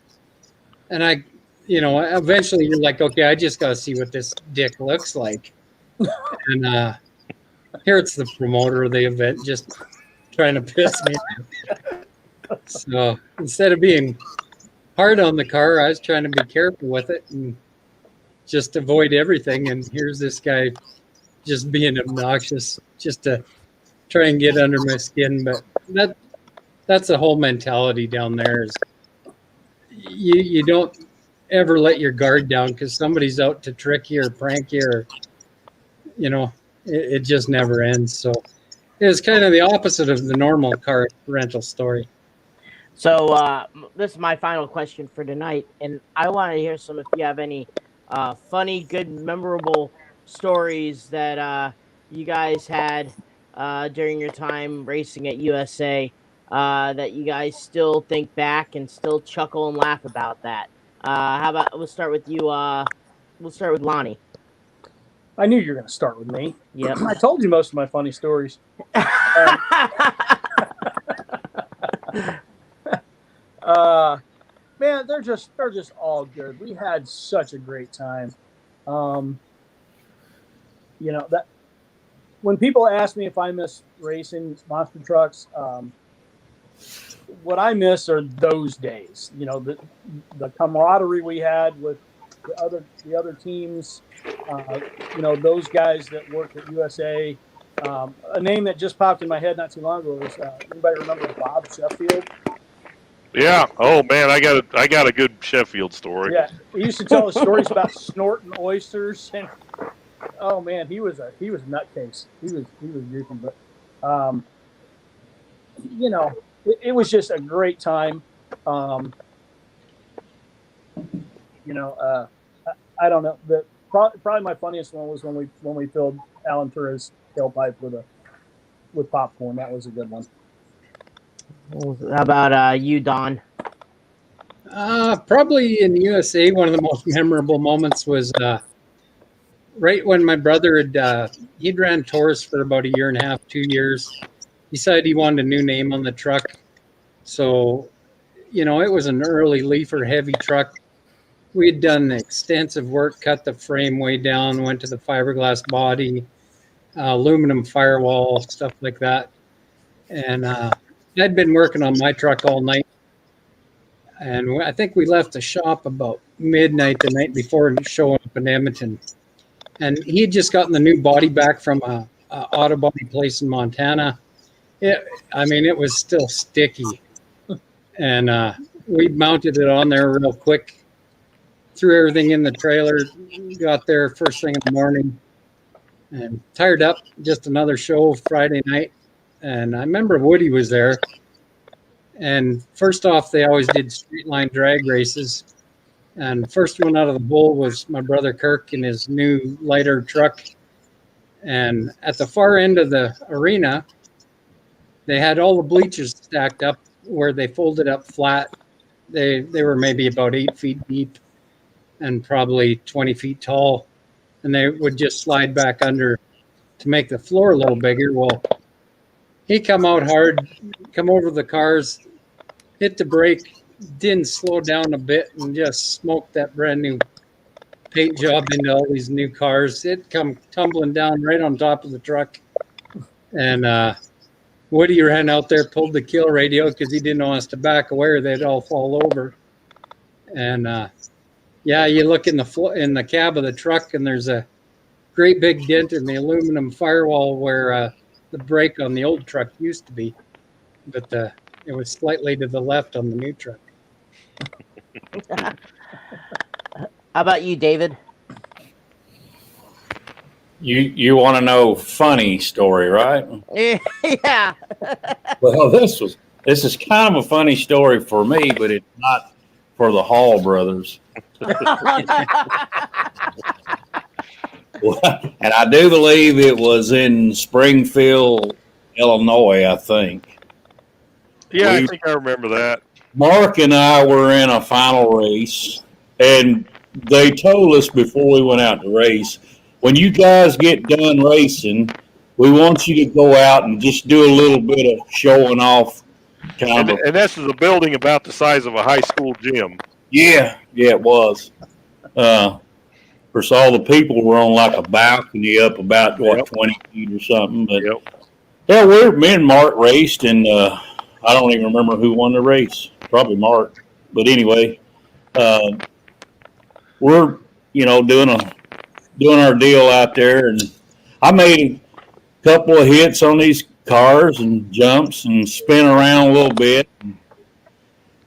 And eventually you're like, okay, I just got to see what this dick looks like. And here it's the promoter of the event just trying to piss me off. So instead of being hard on the car, I was trying to be careful with it and just avoid everything. And here's this guy just being obnoxious just to try and get under my skin. But that's the whole mentality down there, is you don't ever let your guard down because somebody's out to trick you or prank you, or it just never ends. So it's kind of the opposite of the normal car rental story. So this is my final question for tonight, and I want to hear if you have any funny, good, memorable stories that you guys had during your time racing at USA that you guys still think back and still chuckle and laugh about that. How about we'll start with you? We'll start with Lonnie. I knew you were going to start with me. Yep. I told you most of my funny stories. Man, they're just all good. We had such a great time. That when people ask me if I miss racing monster trucks, what I miss are those days. The camaraderie we had with the other teams. Those guys that worked at USA. A name that just popped in my head not too long ago was anybody remember Bob Sheffield? Yeah. Oh man, I got a good Sheffield story. Yeah, he used to tell us stories about snorting oysters, and oh man, he was a nutcase. He was goofing, but it was just a great time. I don't know. Probably my funniest one was when we filled Alan Tura's tailpipe with popcorn. That was a good one. How about you, Don? Probably in the USA, one of the most memorable moments was right when my brother he'd ran Taurus for about 1.5 years, 2 years. He decided he wanted a new name on the truck. So, it was an early leafer heavy truck. We had done extensive work, cut the frame way down, went to the fiberglass body, aluminum firewall, stuff like that. And I'd been working on my truck all night. And I think we left the shop about midnight the night before showing up in Edmonton. And he had just gotten the new body back from a auto body place in Montana. It was still sticky. And we mounted it on there real quick, threw everything in the trailer, got there first thing in the morning, and tired up. Just another show Friday night. And I remember Woody was there. And first off, they always did street line drag races. And first one out of the bowl was my brother Kirk in his new lighter truck. And at the far end of the arena, they had all the bleachers stacked up where they folded up flat. They were maybe about 8 feet deep and probably 20 feet tall. And they would just slide back under to make the floor a little bigger. Well, he come out hard, come over the cars, hit the brake, didn't slow down a bit, and just smoked that brand new paint job into all these new cars. It come tumbling down right on top of the truck. And Woody ran out there, pulled the kill radio because he didn't want us to back away or they'd all fall over. And you look in the cab of the truck and there's a great big dent in the aluminum firewall where the brake on the old truck used to be, but it was slightly to the left on the new truck. How about you, David? You want to know funny story, right? Yeah. Well, this is kind of a funny story for me, but it's not for the Hall brothers. And I do believe it was in Springfield, Illinois, I think. Yeah, I think I remember that. Mark and I were in a final race, and they told us before we went out to race, when you guys get done racing, we want you to go out and just do a little bit of showing off. And this is a building about the size of a high school gym. Yeah, it was. Of course, all the people were on like a balcony up about 20 feet or something. But yeah, me and Mark raced, and I don't even remember who won the race. Probably Mark. But anyway, we're doing our deal out there, and I made a couple of hits on these cars and jumps and spin around a little bit,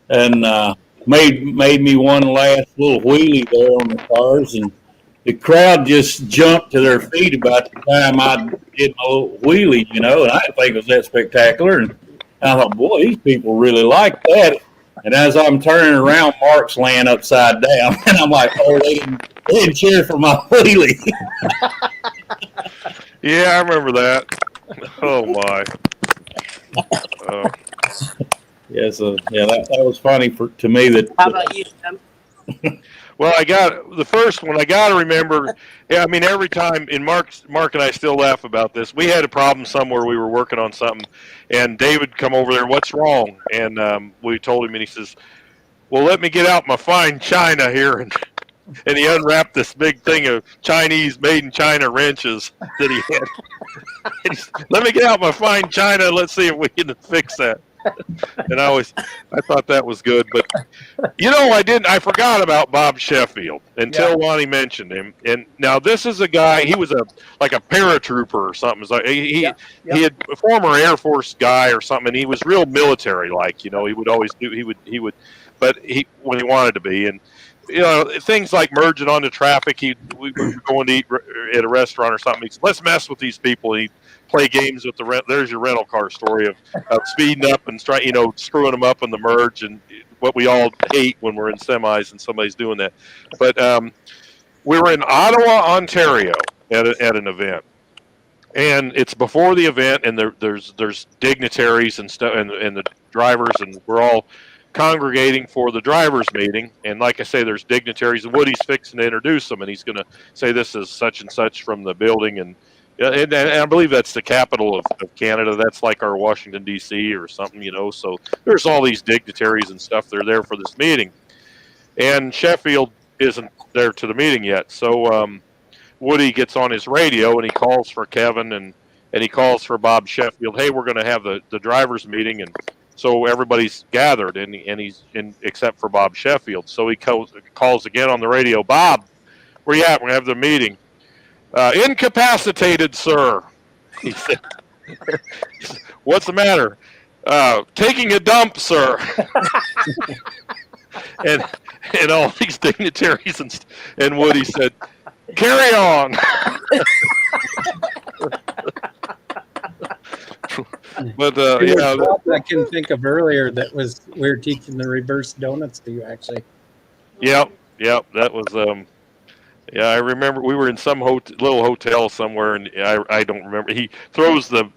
and made me one last little wheelie there on the cars, and the crowd just jumped to their feet about the time I did my little wheelie, and I didn't think it was that spectacular. And I thought, boy, these people really like that. And as I'm turning around, Mark's laying upside down, and I'm like, oh, they didn't cheer for my wheelie. Yeah, I remember that. Oh my. That was funny to me. How about you, Tim? Well, I got the first one. I got to remember. Yeah, I mean, every time, and Mark and I still laugh about this. We had a problem somewhere. We were working on something, and David come over there. What's wrong? And we told him, and he says, "Well, let me get out my fine china here." And he unwrapped this big thing of Chinese made in China wrenches that he had. And he said, let me get out my fine china. Let's see if we can fix that. And I thought that was good, but I forgot about Bob Sheffield until Lonnie mentioned him. And now this is a guy, he was like a paratrooper or something. It's like he had a former Air Force guy or something, and he was real military like, he would always do, but when he wanted to be, and things like merging onto traffic, we were going to eat at a restaurant or something. He said, let's mess with these people. And he'd play games with there's your rental car story of speeding up and screwing them up in the merge, and what we all hate when we're in semis and somebody's doing that. But we were in Ottawa, Ontario at an event, and it's before the event, and there's dignitaries and stuff, and the drivers, and we're all congregating for the drivers meeting. And like I say, there's dignitaries, and Woody's fixing to introduce them, and he's going to say this is such and such from the building, and I believe that's the capital of Canada. That's like our Washington, D.C. or something, so there's all these dignitaries and stuff. They're there for this meeting, and Sheffield isn't there to the meeting yet. So Woody gets on his radio, and he calls for Kevin, and he calls for Bob Sheffield. Hey, we're going to have the drivers meeting, and so everybody's gathered, and he's in except for Bob Sheffield. So he calls again on the radio. Bob, where you at? We're going to have the meeting. Incapacitated, sir. He said, "What's the matter?" Taking a dump, sir. and all these dignitaries and Woody said, "Carry on." But There was yeah, one I can think of earlier that was we were teaching the reverse donuts to you actually. yep. That was yeah, I remember we were in some little hotel somewhere, and I don't remember. He throws the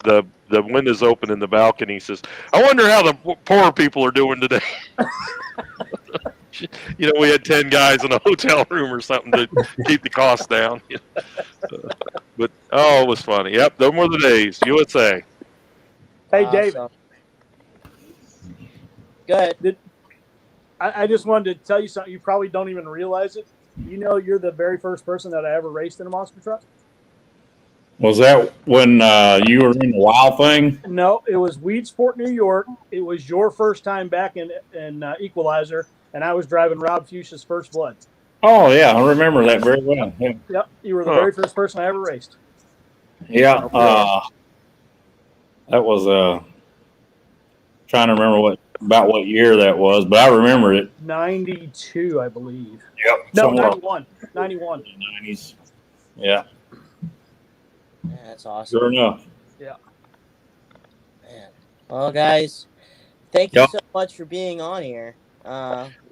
windows open in the balcony. He says, "I wonder how the poor people are doing today." We had 10 guys in a hotel room or something to keep the costs down. But it was funny. Yep, those were the days. USA. Hey, Awesome. David. Go ahead. I just wanted to tell you something. You probably don't even realize it. You know, you're the very first person that I ever raced in a monster truck. Was that when you were in the WOW thing? No, it was Weedsport, New York. It was your first time back in Equalizer, and I was driving Rob Fuchsia's First Blood. Oh, yeah, I remember that very well. Yeah, Yep, you were the very first person I ever raced. yeah that was trying to remember what year that was, but I remember it. 92, I believe. Yep. No, 91. 91. 90s. Yeah. Yeah, that's awesome. Sure enough. Yeah. Man. Well, guys, thank you so much for being on here.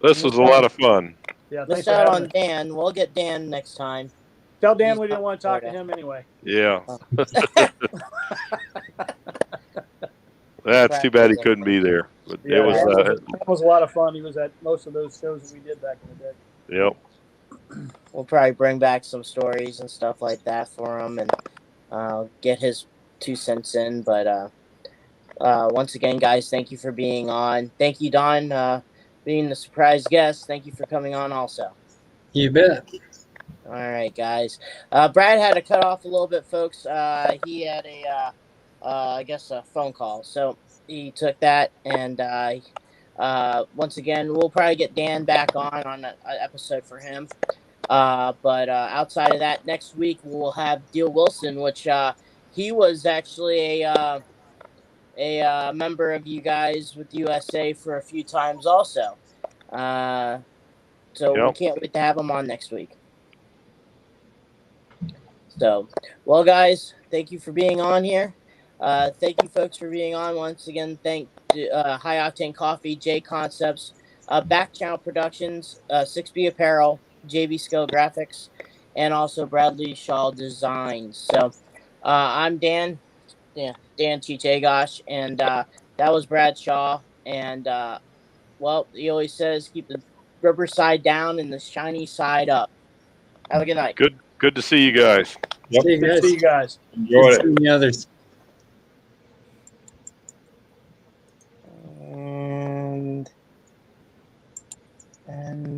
This was a lot of fun. Yeah, missed out on Dan. We'll get Dan next time. Tell Dan we didn't want to talk to him anyway. Yeah. That's too bad he couldn't be there. But Yeah, it was a lot of fun. He was at most of those shows that we did back in the day. Yep. We'll probably bring back some stories and stuff like that for him and get his 2 cents in. But once again, guys, thank you for being on. Thank you, Don, being the surprise guest. Thank you for coming on also. You bet. All right, guys. Brad had to cut off a little bit, folks. He had I guess a phone call. So he took that, and once again, we'll probably get Dan back on an episode for him. But outside of that, next week we'll have Deal Wilson, which he was actually a member of you guys with USA for a few times also. So we can't wait to have him on next week. So, well, guys, thank you for being on here. Thank you, folks, for being on. Once again, thank High Octane Coffee, J Concepts, Back Channel Productions, 6B Apparel, JB Skill Graphics, and also Bradley Shaw Designs. So, I'm Dan Chichagosh, and that was Brad Shaw. And, well, he always says keep the rubber side down and the shiny side up. Have a good night. Good to see you guys. Yep. See you guys. Enjoy it. The others.